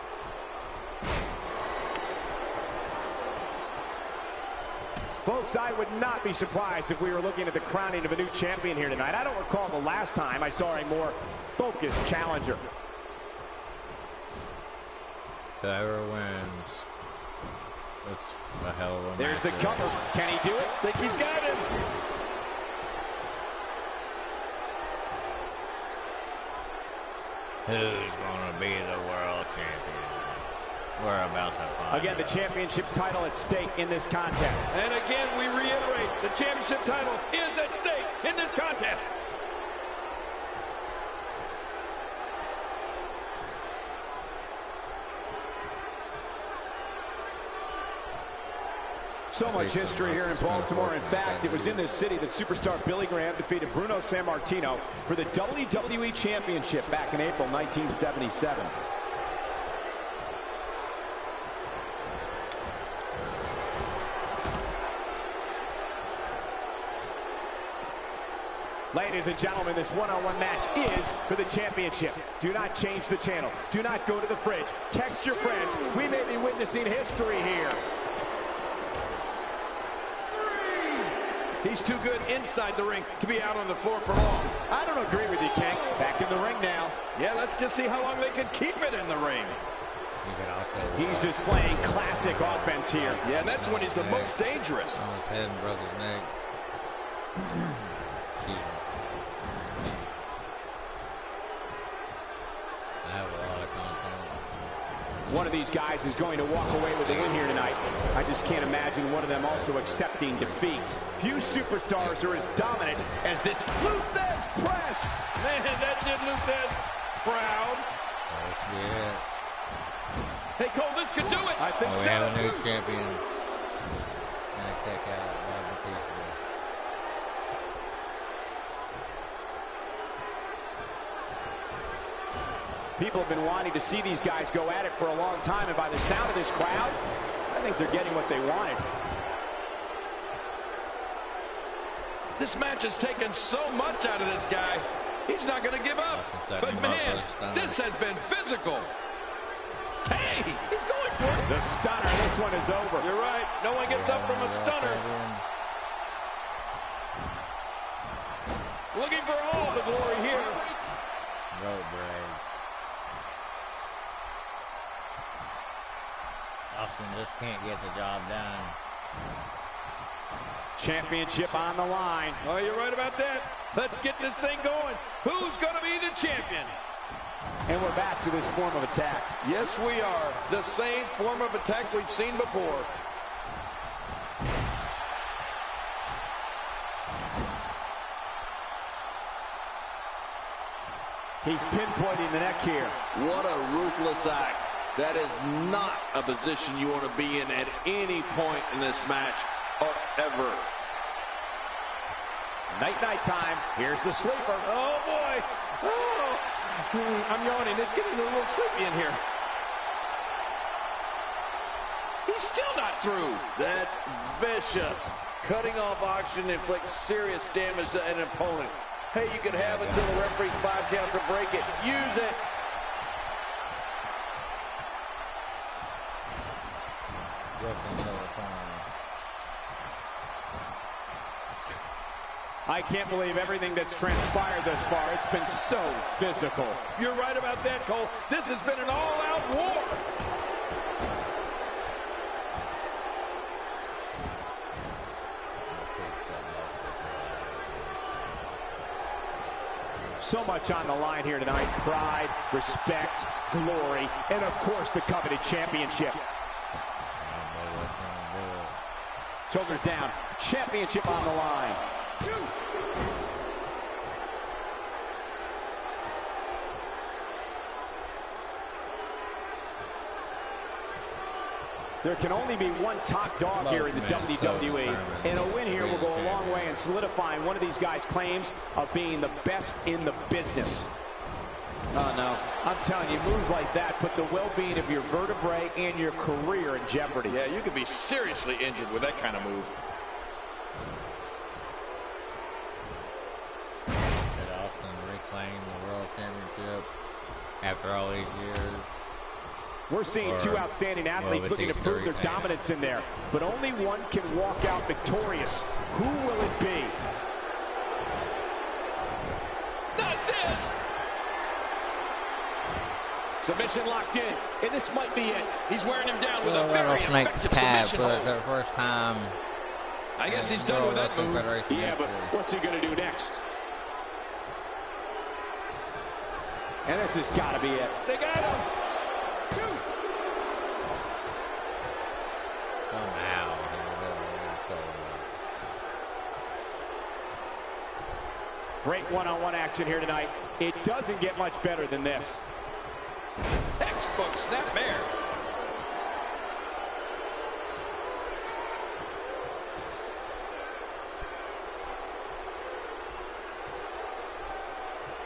Folks, I would not be surprised if we were looking at the crowning of a new champion here tonight. I don't recall the last time I saw a more focused challenger. Whoever wins, it's a hell of a There's the match. cover. Can he do it? Think he's got him. Who's going to be the world champion? We're about to find Again, the championship title at stake in this contest. And again, we reiterate, the championship title is at stake in this contest. So much history here in Baltimore. In fact, it was in this city that superstar Billy Graham defeated Bruno Sammartino for the WWE Championship back in April 1977. Ladies and gentlemen, this one-on-one match is for the championship. Do not change the channel. Do not go to the fridge. Text your friends. We may be witnessing history here. He's too good inside the ring to be out on the floor for long. I don't agree with you, King. Back in the ring now. Yeah, let's just see how long they can keep it in the ring. He's displaying classic offense here. Yeah, and that's when he's the most dangerous. On his head and broke his neck. Excuse me. I have a lot of content. One of these guys is going to walk away with the win here tonight. I just can't imagine one of them also accepting defeat. Few superstars are as dominant as this Luthez press. Man, that did Luthez proud. Yeah. Hey, Cole, this could do it. I think We so. have a new champion. And check out People have been wanting to see these guys go at it for a long time, and by the sound of this crowd, I think they're getting what they wanted. This match has taken so much out of this guy. He's not going to give up. But, man, this has been physical. Hey, he's going for it. The stunner, this one is over. You're right. No one gets up from a stunner. Looking for all the glory here. Road break. Austin just can't get the job done. Championship on the line. Oh, you're right about that. Let's get this thing going. Who's going to be the champion? And we're back to this form of attack. Yes, we are. The same form of attack we've seen before. He's pinpointing the neck here. What a ruthless act. That is not a position you want to be in at any point in this match or ever. Night-night time. Here's the sleeper. Oh, boy. Oh, I'm yawning. It's getting a little sleepy in here. He's still not through. That's vicious. Cutting off oxygen inflicts serious damage to an opponent. Hey, you can have until the referee's 5 count to break it. Use it. I can't believe everything that's transpired thus far. It's been so physical. You're right about that, Cole. This has been an all-out war. So much on the line here tonight. Pride, respect, glory, and of course the coveted championship. Shoulders down. Championship on the line. There can only be one top dog here in the WWE, and a win here will go a long way in solidifying one of these guys' claims of being the best in the business. Oh, no. I'm telling you, moves like that put the well-being of your vertebrae and your career in jeopardy. Yeah, you could be seriously injured with that kind of move. Austin reclaiming the World Championship after all these years. We're seeing two outstanding athletes looking to prove their dominance in there, but only one can walk out victorious. Who will it be? Not this! Submission locked in, and this might be it. He's wearing him down with a very effective submission hold. For the first time. I guess he's done with that move. Yeah, but what's he going to do next? And this has got to be it. They got him. Great one-on-one action here tonight. It doesn't get much better than this. Textbook snapmare.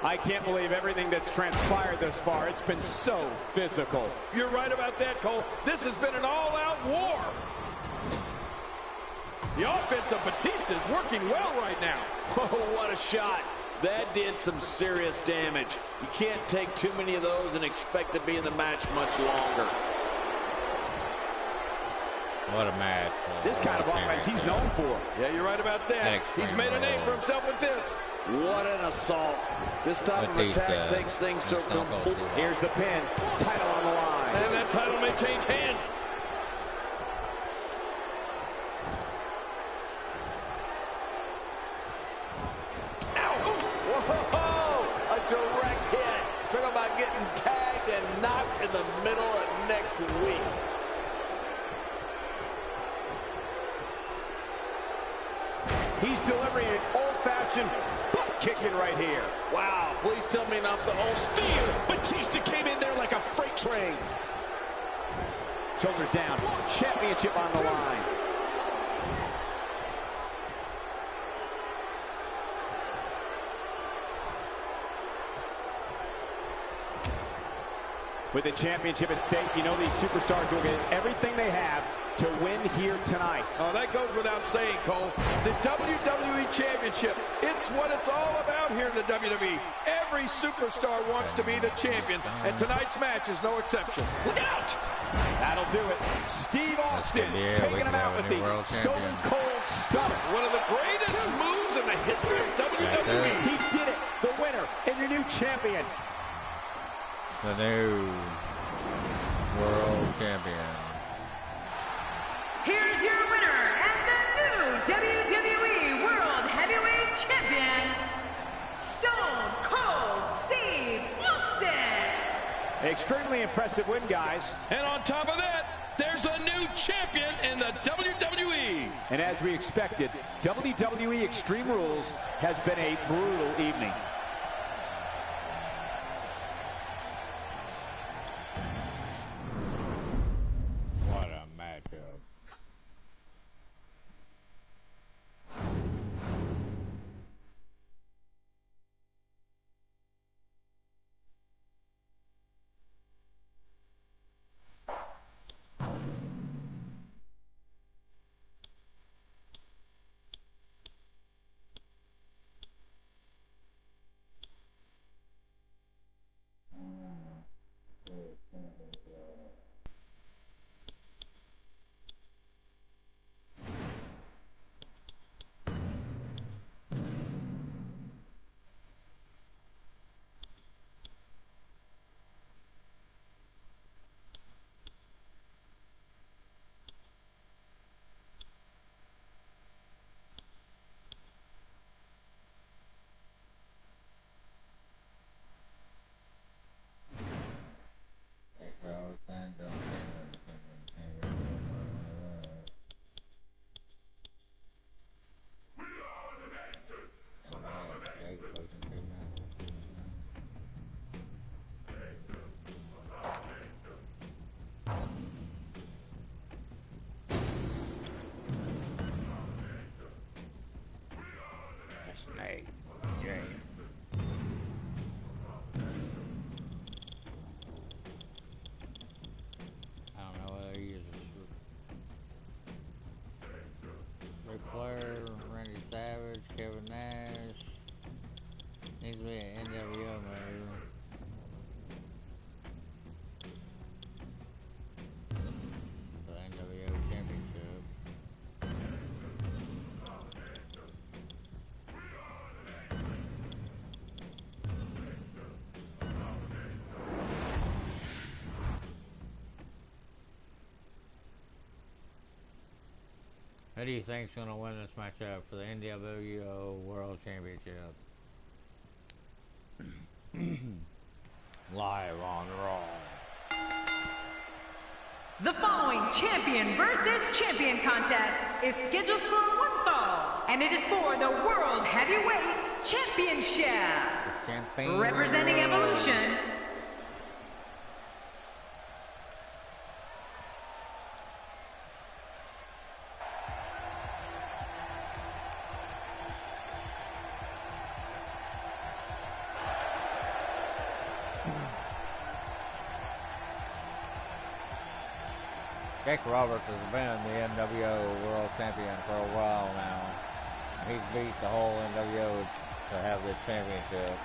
I can't believe everything that's transpired thus far. It's been so physical. You're right about that, Cole. This has been an all-out war. The offense of Batista is working well right now. Oh, what a shot. That did some serious damage. You can't take too many of those and expect to be in the match much longer. What a match. This kind of offense he's known for. Yeah, you're right about that. He's made a name for himself with this. What an assault. This type of attack takes things to a complete... Here's the pin. Title on the line. And that title may change hands. Whoa! A direct hit. Talk about getting tagged and knocked in the middle of next week. He's delivering an old-fashioned butt kicking right here. Wow, please tell me not the old Spear. Batista came in there like a freight train. Shoulders down. Championship on the line. With the championship at stake, you know these superstars will get everything they have to win here tonight. Oh, that goes without saying, Cole. The WWE Championship, it's what it's all about here in the WWE. Every superstar wants to be the champion, and tonight's match is no exception. Look out! That'll do it. Steve Austin taking him out with the Stone Cold Stunner. One of the greatest moves in the history of WWE. He did it. The winner and your new champion. The new world champion. Here's your winner and the new WWE World Heavyweight Champion, Stone Cold Steve Austin. Extremely impressive win, guys. And on top of that, there's a new champion in the WWE. And as we expected, WWE Extreme Rules has been a brutal evening. What a matchup. Kevin Nash. Needs to be an NWO move. The NWO Championship. Who do you think's going to win this matchup for the NWO World Championship? Live on Raw. The following champion versus champion contest is scheduled for one fall, and it is for the World Heavyweight Championship. Representing Evolution, Jake Roberts has been the NWO World champion for a while now. He's beat the whole NWO to have this championship.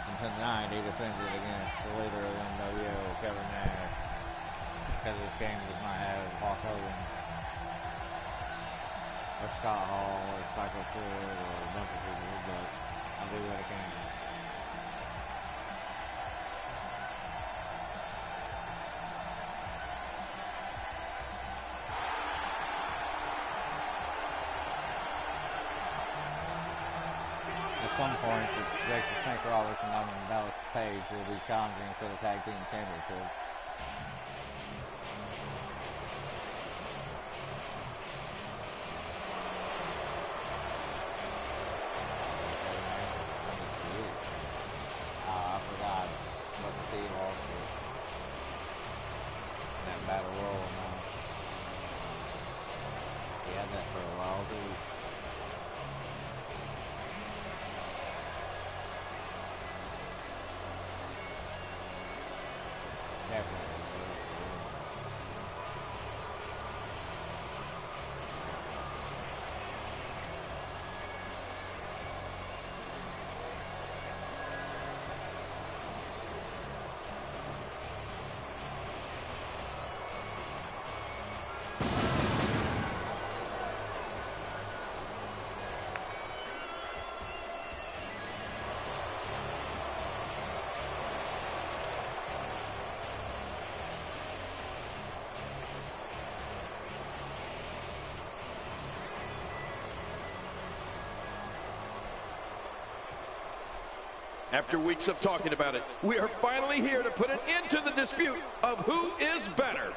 And tonight he defends it against the leader of NWO, Kevin Nash. Because this game does not have Hulk Hogan, or Scott Hall, or Psycho Sid, or a bunch of people, but I'll do what I can. At some point, Jason Snake Roberts and Dallas Page will be challenging for the Tag Team Championship. I forgot what the team was in that battle royal now. He had that for a while too. Definitely. After weeks of talking about it, we are finally here to put an end to the dispute of who is better.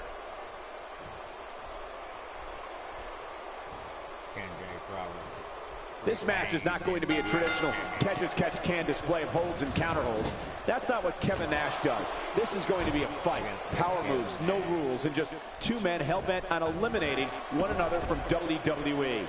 This match is not going to be a traditional catch-as-catch-can display of holds and counterholds. That's not what Kevin Nash does. This is going to be a fight. Power moves, no rules, and just two men hell-bent on eliminating one another from WWE.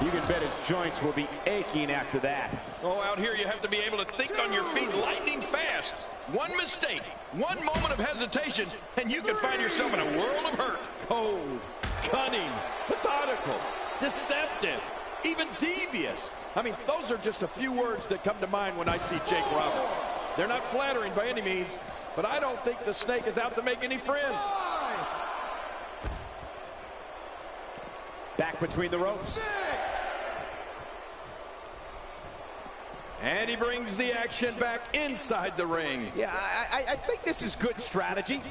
You can bet his joints will be aching after that. Oh, out here you have to be able to think on your feet lightning fast. One mistake, one moment of hesitation, and you can find yourself in a world of hurt. Cold, cunning, methodical, deceptive, even devious. I mean, those are just a few words that come to mind when I see Jake Roberts. They're not flattering by any means, but I don't think the Snake is out to make any friends. Back between the ropes. And he brings the action back inside the ring. Yeah, I think this is good strategy.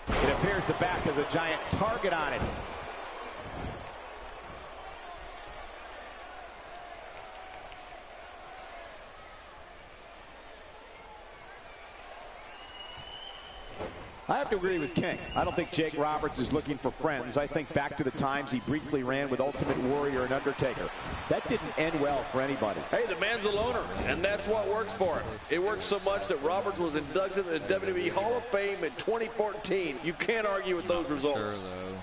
It appears the back has a giant target on it. I have to agree with King. I don't think Jake Roberts is looking for friends. I think back to the times he briefly ran with Ultimate Warrior and Undertaker. That didn't end well for anybody. Hey, the man's a loner, and that's what works for him. It works so much that Roberts was inducted in the WWE Hall of Fame in 2014. You can't argue with those results. Sure, though.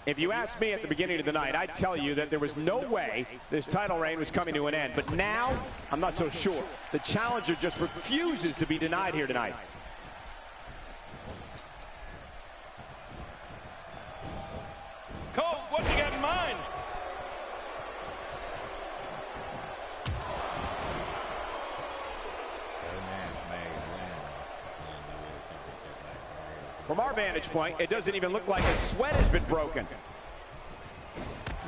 If you asked me at the beginning of the night, I'd tell you that there was no way this title reign was coming to an end. But now, I'm not so sure. The challenger just refuses to be denied here tonight. Cole, what you got in mind? From our vantage point, it doesn't even look like a sweat has been broken.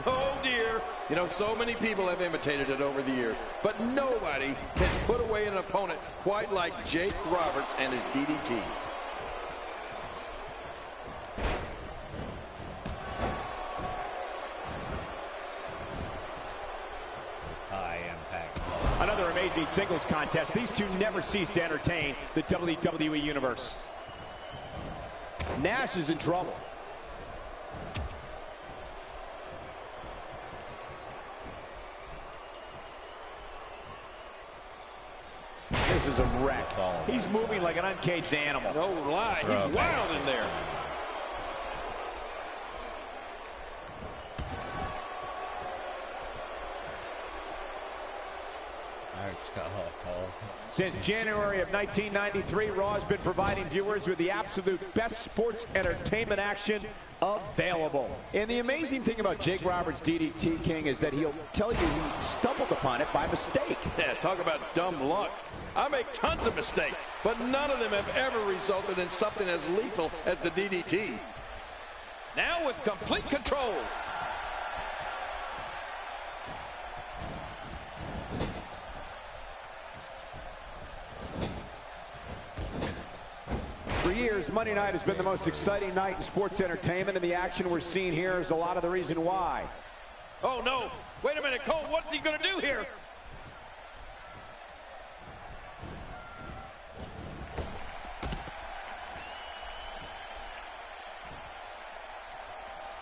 Oh, dear. You know, so many people have imitated it over the years, but nobody can put away an opponent quite like Jake Roberts and his DDT. Another amazing singles contest. These two never cease to entertain the WWE Universe. Nash is in trouble. This is a wreck. He's moving like an uncaged animal. No lie, he's wild in there. Since January of 1993, Raw has been providing viewers with the absolute best sports entertainment action available. And the amazing thing about Jake Roberts' DDT, King, is that he'll tell you he stumbled upon it by mistake. Yeah, talk about dumb luck. I make tons of mistakes, but none of them have ever resulted in something as lethal as the DDT. Now with complete control. For years, Monday night has been the most exciting night in sports entertainment, and the action we're seeing here is a lot of the reason why. Oh, no. Wait a minute, Cole. What's he going to do here?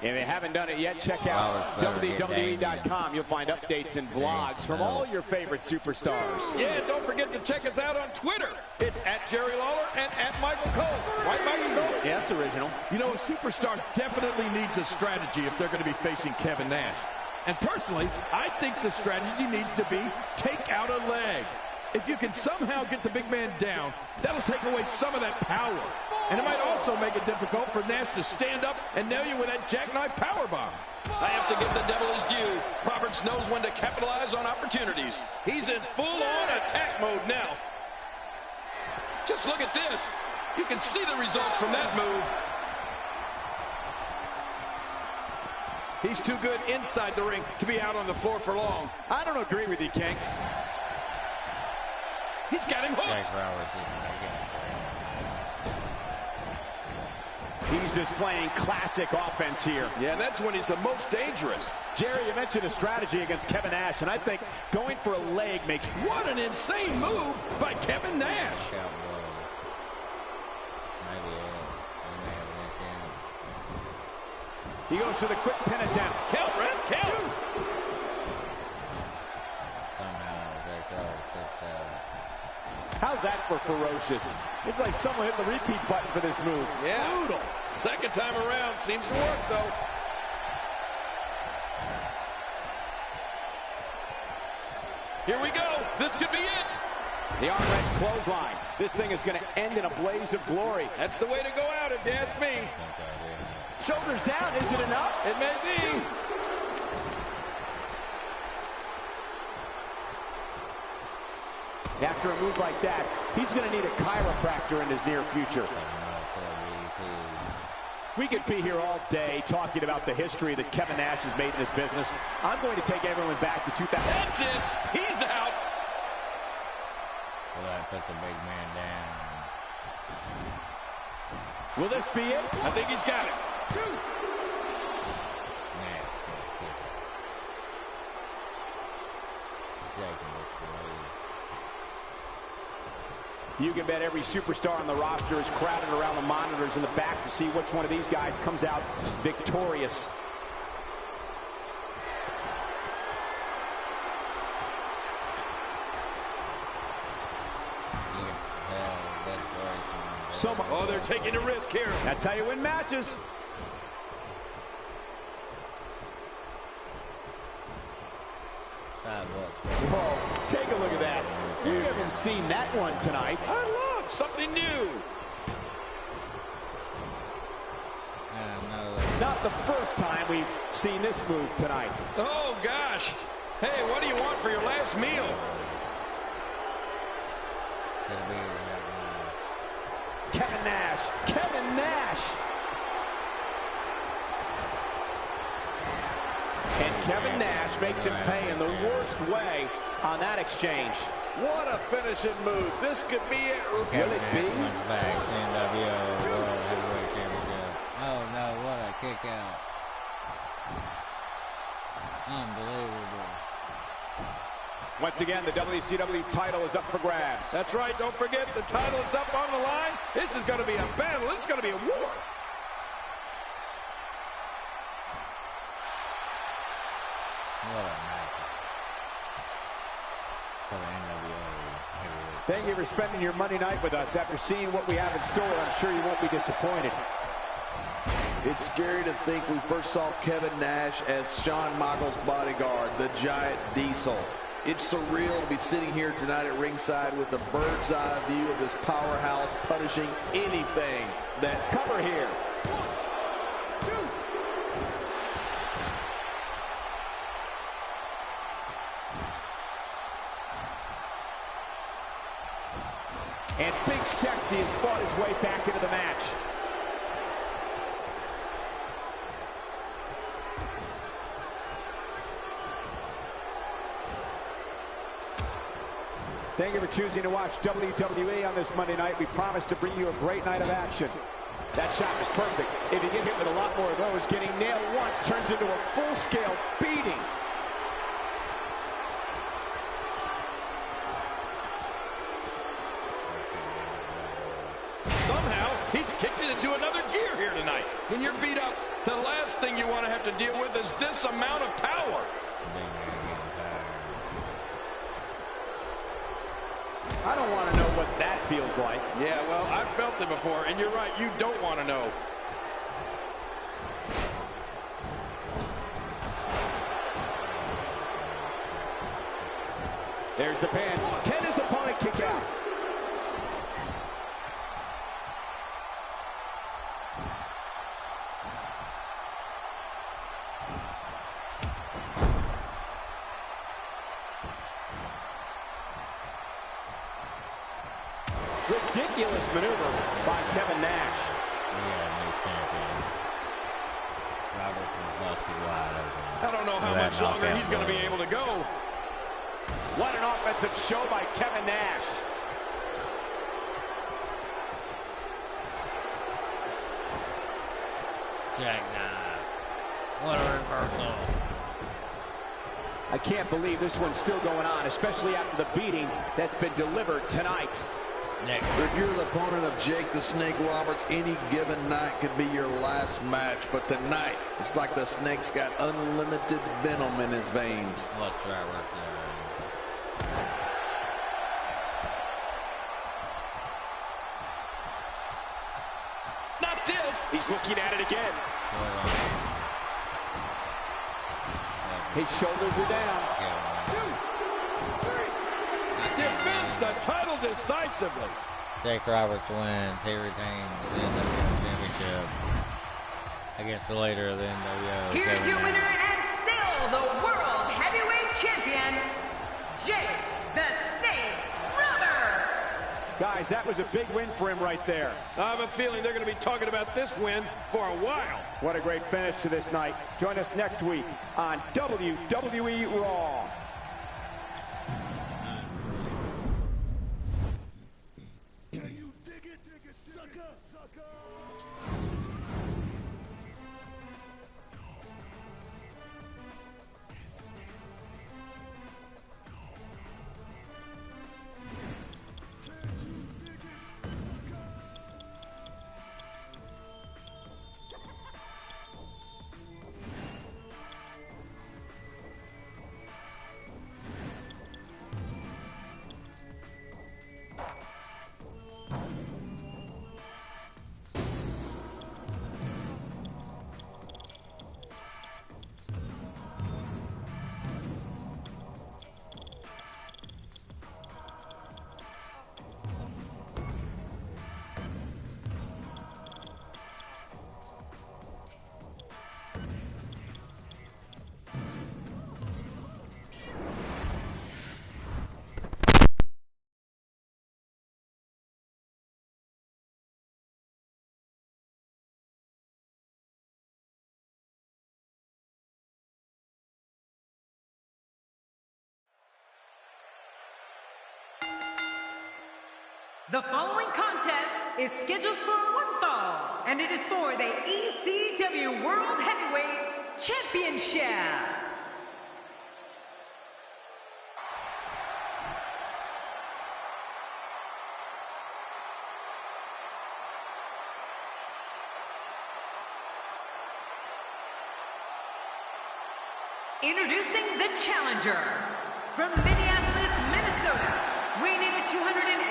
If you haven't done it yet, check out WWE.com. You'll find updates and blogs from all your favorite superstars. Yeah, and don't forget to check us out on Twitter. It's @Jerry Lawler and @Michael Cole. Right, Michael Cole? Yeah, that's original. You know, a superstar definitely needs a strategy if they're going to be facing Kevin Nash. And personally, I think the strategy needs to be take out a leg. If you can somehow get the big man down, that'll take away some of that power. And it might also make it difficult for Nash to stand up and nail you with that jackknife powerbomb. I have to give the devil his due. Roberts knows when to capitalize on opportunities. He's in full-on attack mode now. Just look at this. You can see the results from that move. He's too good inside the ring to be out on the floor for long. I don't agree with you, King. He's got him hooked. He's displaying classic offense here. Yeah, and that's when he's the most dangerous. Jerry, you mentioned a strategy against Kevin Nash, and I think going for a leg makes... What an insane move by Kevin Nash. He goes for the quick pin attempt. Count, ref, count. How's that for ferocious? It's like someone hit the repeat button for this move. Yeah. Brutal. Second time around. Seems to work, though. Here we go. This could be it. The arm wrench clothesline. This thing is going to end in a blaze of glory. That's the way to go out, if you ask me. Shoulders down. Is it enough? It may be. After a move like that, he's going to need a chiropractor in his near future. We could be here all day talking about the history that Kevin Nash has made in this business. I'm going to take everyone back to 2000. That's it. He's out. Well, that puts the big man down. Will this be it? I think he's got it. You can bet every superstar on the roster is crowded around the monitors in the back to see which one of these guys comes out victorious. Oh, they're taking a risk here. That's how you win matches. Whoa, take a look at that. We haven't seen that one tonight. I love something new. Not the first time we've seen this move tonight. Oh, gosh. Hey, what do you want for your last meal? Kevin Nash. Kevin Nash. And Kevin Nash makes him pay in the worst way on that exchange. What a finishing move. This could be it. Will it be? Back NWO World Heavyweight Championship. Oh no, what a kick out. Unbelievable. Once again, the WCW title is up for grabs. That's right. Don't forget, the title is up on the line. This is going to be a battle. This is going to be a war. What a match. For the NWO Heavyweight Thank you for spending your Monday night with us. After seeing what we have in store, I'm sure you won't be disappointed. It's scary to think we first saw Kevin Nash as Shawn Michaels' bodyguard, the Giant Diesel. It's surreal to be sitting here tonight at ringside with a bird's eye view of this powerhouse punishing anything that... Cover here. 1, 2. And Big Sexy has fought his way back into the match. Thank you for choosing to watch WWE on this Monday night. We promise to bring you a great night of action. That shot was perfect. If you get hit with a lot more of those, getting nailed once turns into a full-scale beating. Somehow, he's kicked it into another gear here tonight. When you're beat up, the last thing you want to have to deal with is this amount of power. I don't want to know what that feels like. Yeah, well, I've felt it before, and you're right, you don't want to know. There's the pin. Can his opponent kick out? Ridiculous maneuver by Kevin Nash. I don't know how much longer he's going to be able to go. What an offensive show by Kevin Nash. Jackknife. What a reversal. I can't believe this one's still going on, especially after the beating that's been delivered tonight. If you're the opponent of Jake the Snake Roberts, any given night could be your last match. But tonight, it's like the Snake's got unlimited venom in his veins. What's right there? Not this. He's looking at it again. His shoulders are down. 2, 3. Defends the title decisively. Jake Roberts wins. He retains the NWO Championship against the leader of the NWO. Here's your winner and still the World Heavyweight Champion, Jake the Snake Roberts. Guys, that was a big win for him right there. I have a feeling they're going to be talking about this win for a while. What a great finish to this night. Join us next week on WWE Raw. The following contest is scheduled for one fall, and it is for the ECW World Heavyweight Championship. Introducing the challenger from Minneapolis, Minnesota, weighing in at 208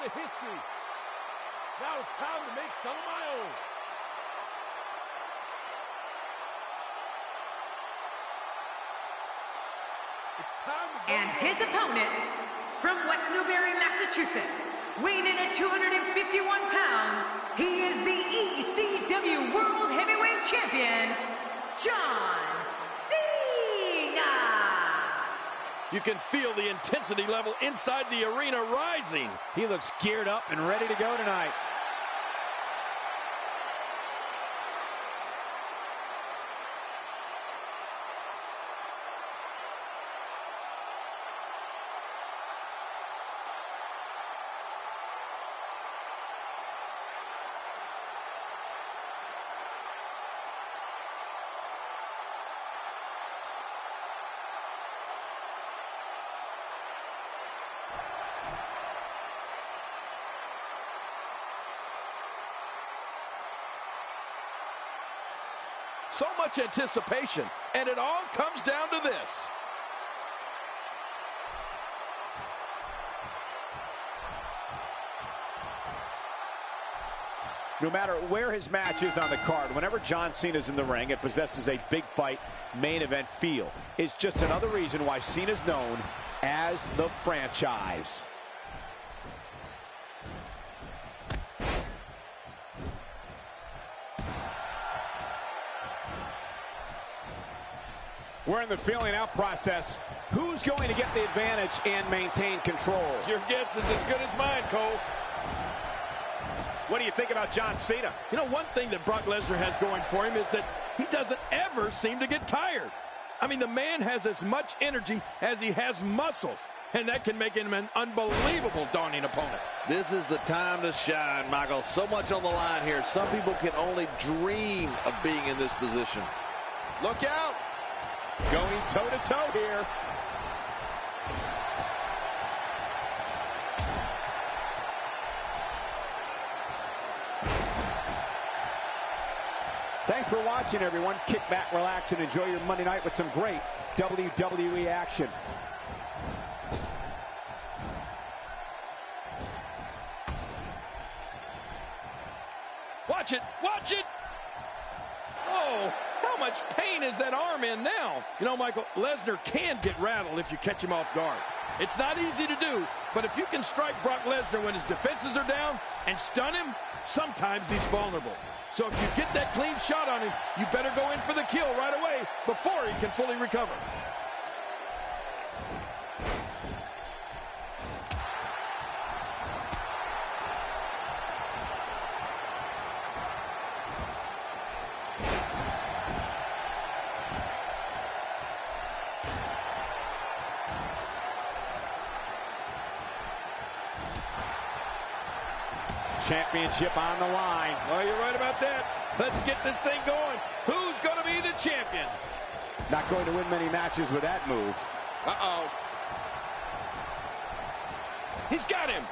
of history. Now it's time to make some of my own. And his opponent, from West Newbury, Massachusetts, weighing in at 251 pounds, he is the ECW World Heavyweight Champion, John Cena. You can feel the intensity level inside the arena rising. He looks geared up and ready to go tonight. So much anticipation, and it all comes down to this. No matter where his match is on the card, whenever John Cena's in the ring, it possesses a big fight, main event feel. It's just another reason why Cena's known as the franchise. We're in the feeling out process. Who's going to get the advantage and maintain control? Your guess is as good as mine, Cole. What do you think about John Cena? You know, one thing that Brock Lesnar has going for him is that he doesn't ever seem to get tired. I mean, the man has as much energy as he has muscles, and that can make him an unbelievable daunting opponent. This is the time to shine, Michael. So much on the line here. Some people can only dream of being in this position. Look out! Going toe-to-toe here. Thanks for watching, everyone. Kick back, relax, and enjoy your Monday night with some great WWE action. Watch it! Watch it! Oh, how much pain is that arm in now? You know, Michael, Lesnar can get rattled if you catch him off guard. It's not easy to do, but if you can strike Brock Lesnar when his defenses are down and stun him, sometimes he's vulnerable. So if you get that clean shot on him, you better go in for the kill right away before he can fully recover. Championship on the line. Oh, you're right about that. Let's get this thing going. Who's going to be the champion? Not going to win many matches with that move. Uh-oh. He's got him.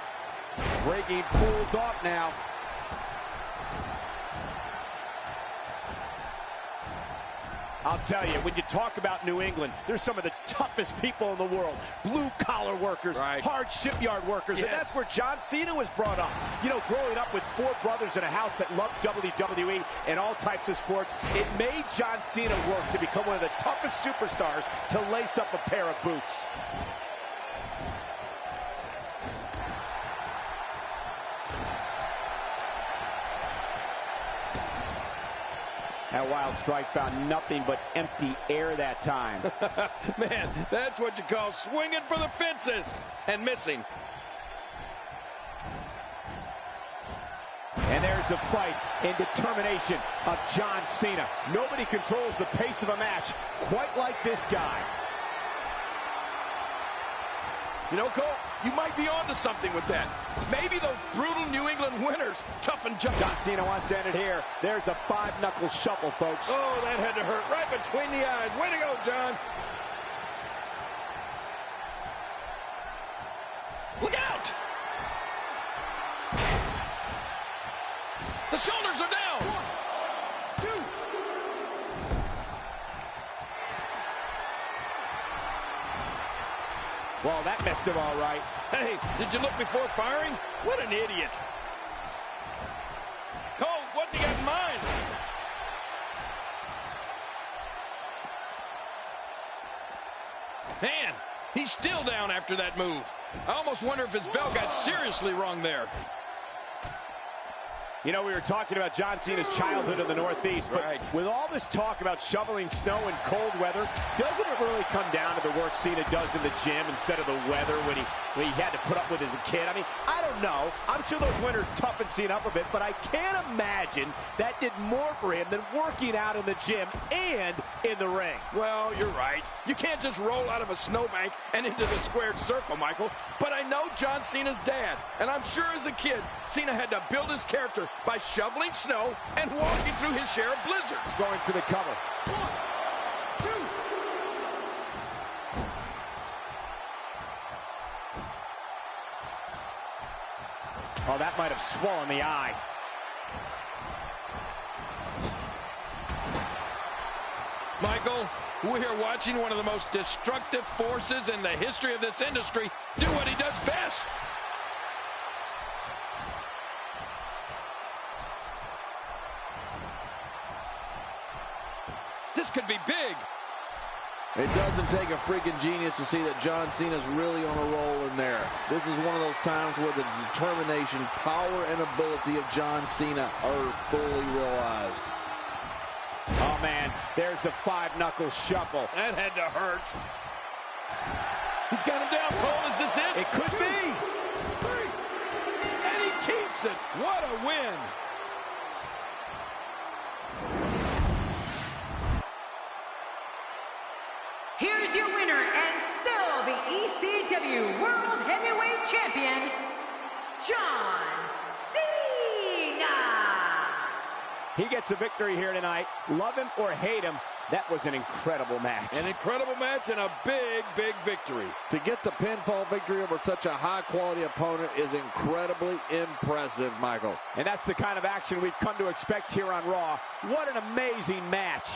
Breaking fools off now. I'll tell you, when you talk about New England, there's some of the toughest people in the world. Blue-collar workers, hard shipyard workers, and that's where John Cena was brought up. You know, growing up with four brothers in a house that loved WWE and all types of sports, it made John Cena work to become one of the toughest superstars to lace up a pair of boots. That wild strike found nothing but empty air that time. Man, that's what you call swinging for the fences and missing. And there's the fight and determination of John Cena. Nobody controls the pace of a match quite like this guy. You know, Cole, you might be onto something with that. Maybe those brutal New England winners toughen John. John Cena wants to end it here. There's the five-knuckle shuffle, folks. Oh, that had to hurt right between the eyes. Way to go, John. Look out! The shoulders are down. 1, 2. Well, that messed him all right. Hey, did you look before firing? What an idiot. Cole, what's he got in mind? Man, he's still down after that move. I almost wonder if his bell got seriously wrong there. You know, we were talking about John Cena's childhood in the Northeast, but with all this talk about shoveling snow in cold weather, doesn't it really come down to the work Cena does in the gym instead of the weather when he had to put up with as a kid? I mean, I don't know. I'm sure those winters toughened Cena up a bit, but I can't imagine that did more for him than working out in the gym and in the ring. Well, you're right. You can't just roll out of a snowbank and into the squared circle, Michael. But I know John Cena's dad, and I'm sure as a kid, Cena had to build his character by shoveling snow and walking through his share of blizzards. Going for the cover. 1, 2. Oh, that might have swollen the eye. Michael, we are watching one of the most destructive forces in the history of this industry do what he does best. This could be big. It doesn't take a freaking genius to see that John Cena's really on a roll in there. This is one of those times where the determination, power, and ability of John Cena are fully realized. Oh, man, there's the five-knuckle shuffle. That had to hurt. He's got him down, Cole. Is this it? It could 2, be. 3. And he keeps it. What a win. Here's your winner and still the ECW World Heavyweight Champion, John Cena. He gets a victory here tonight. Love him or hate him, that was an incredible match. An incredible match and a big, big victory. To get the pinfall victory over such a high-quality opponent is incredibly impressive, Michael. And that's the kind of action we've come to expect here on Raw. What an amazing match.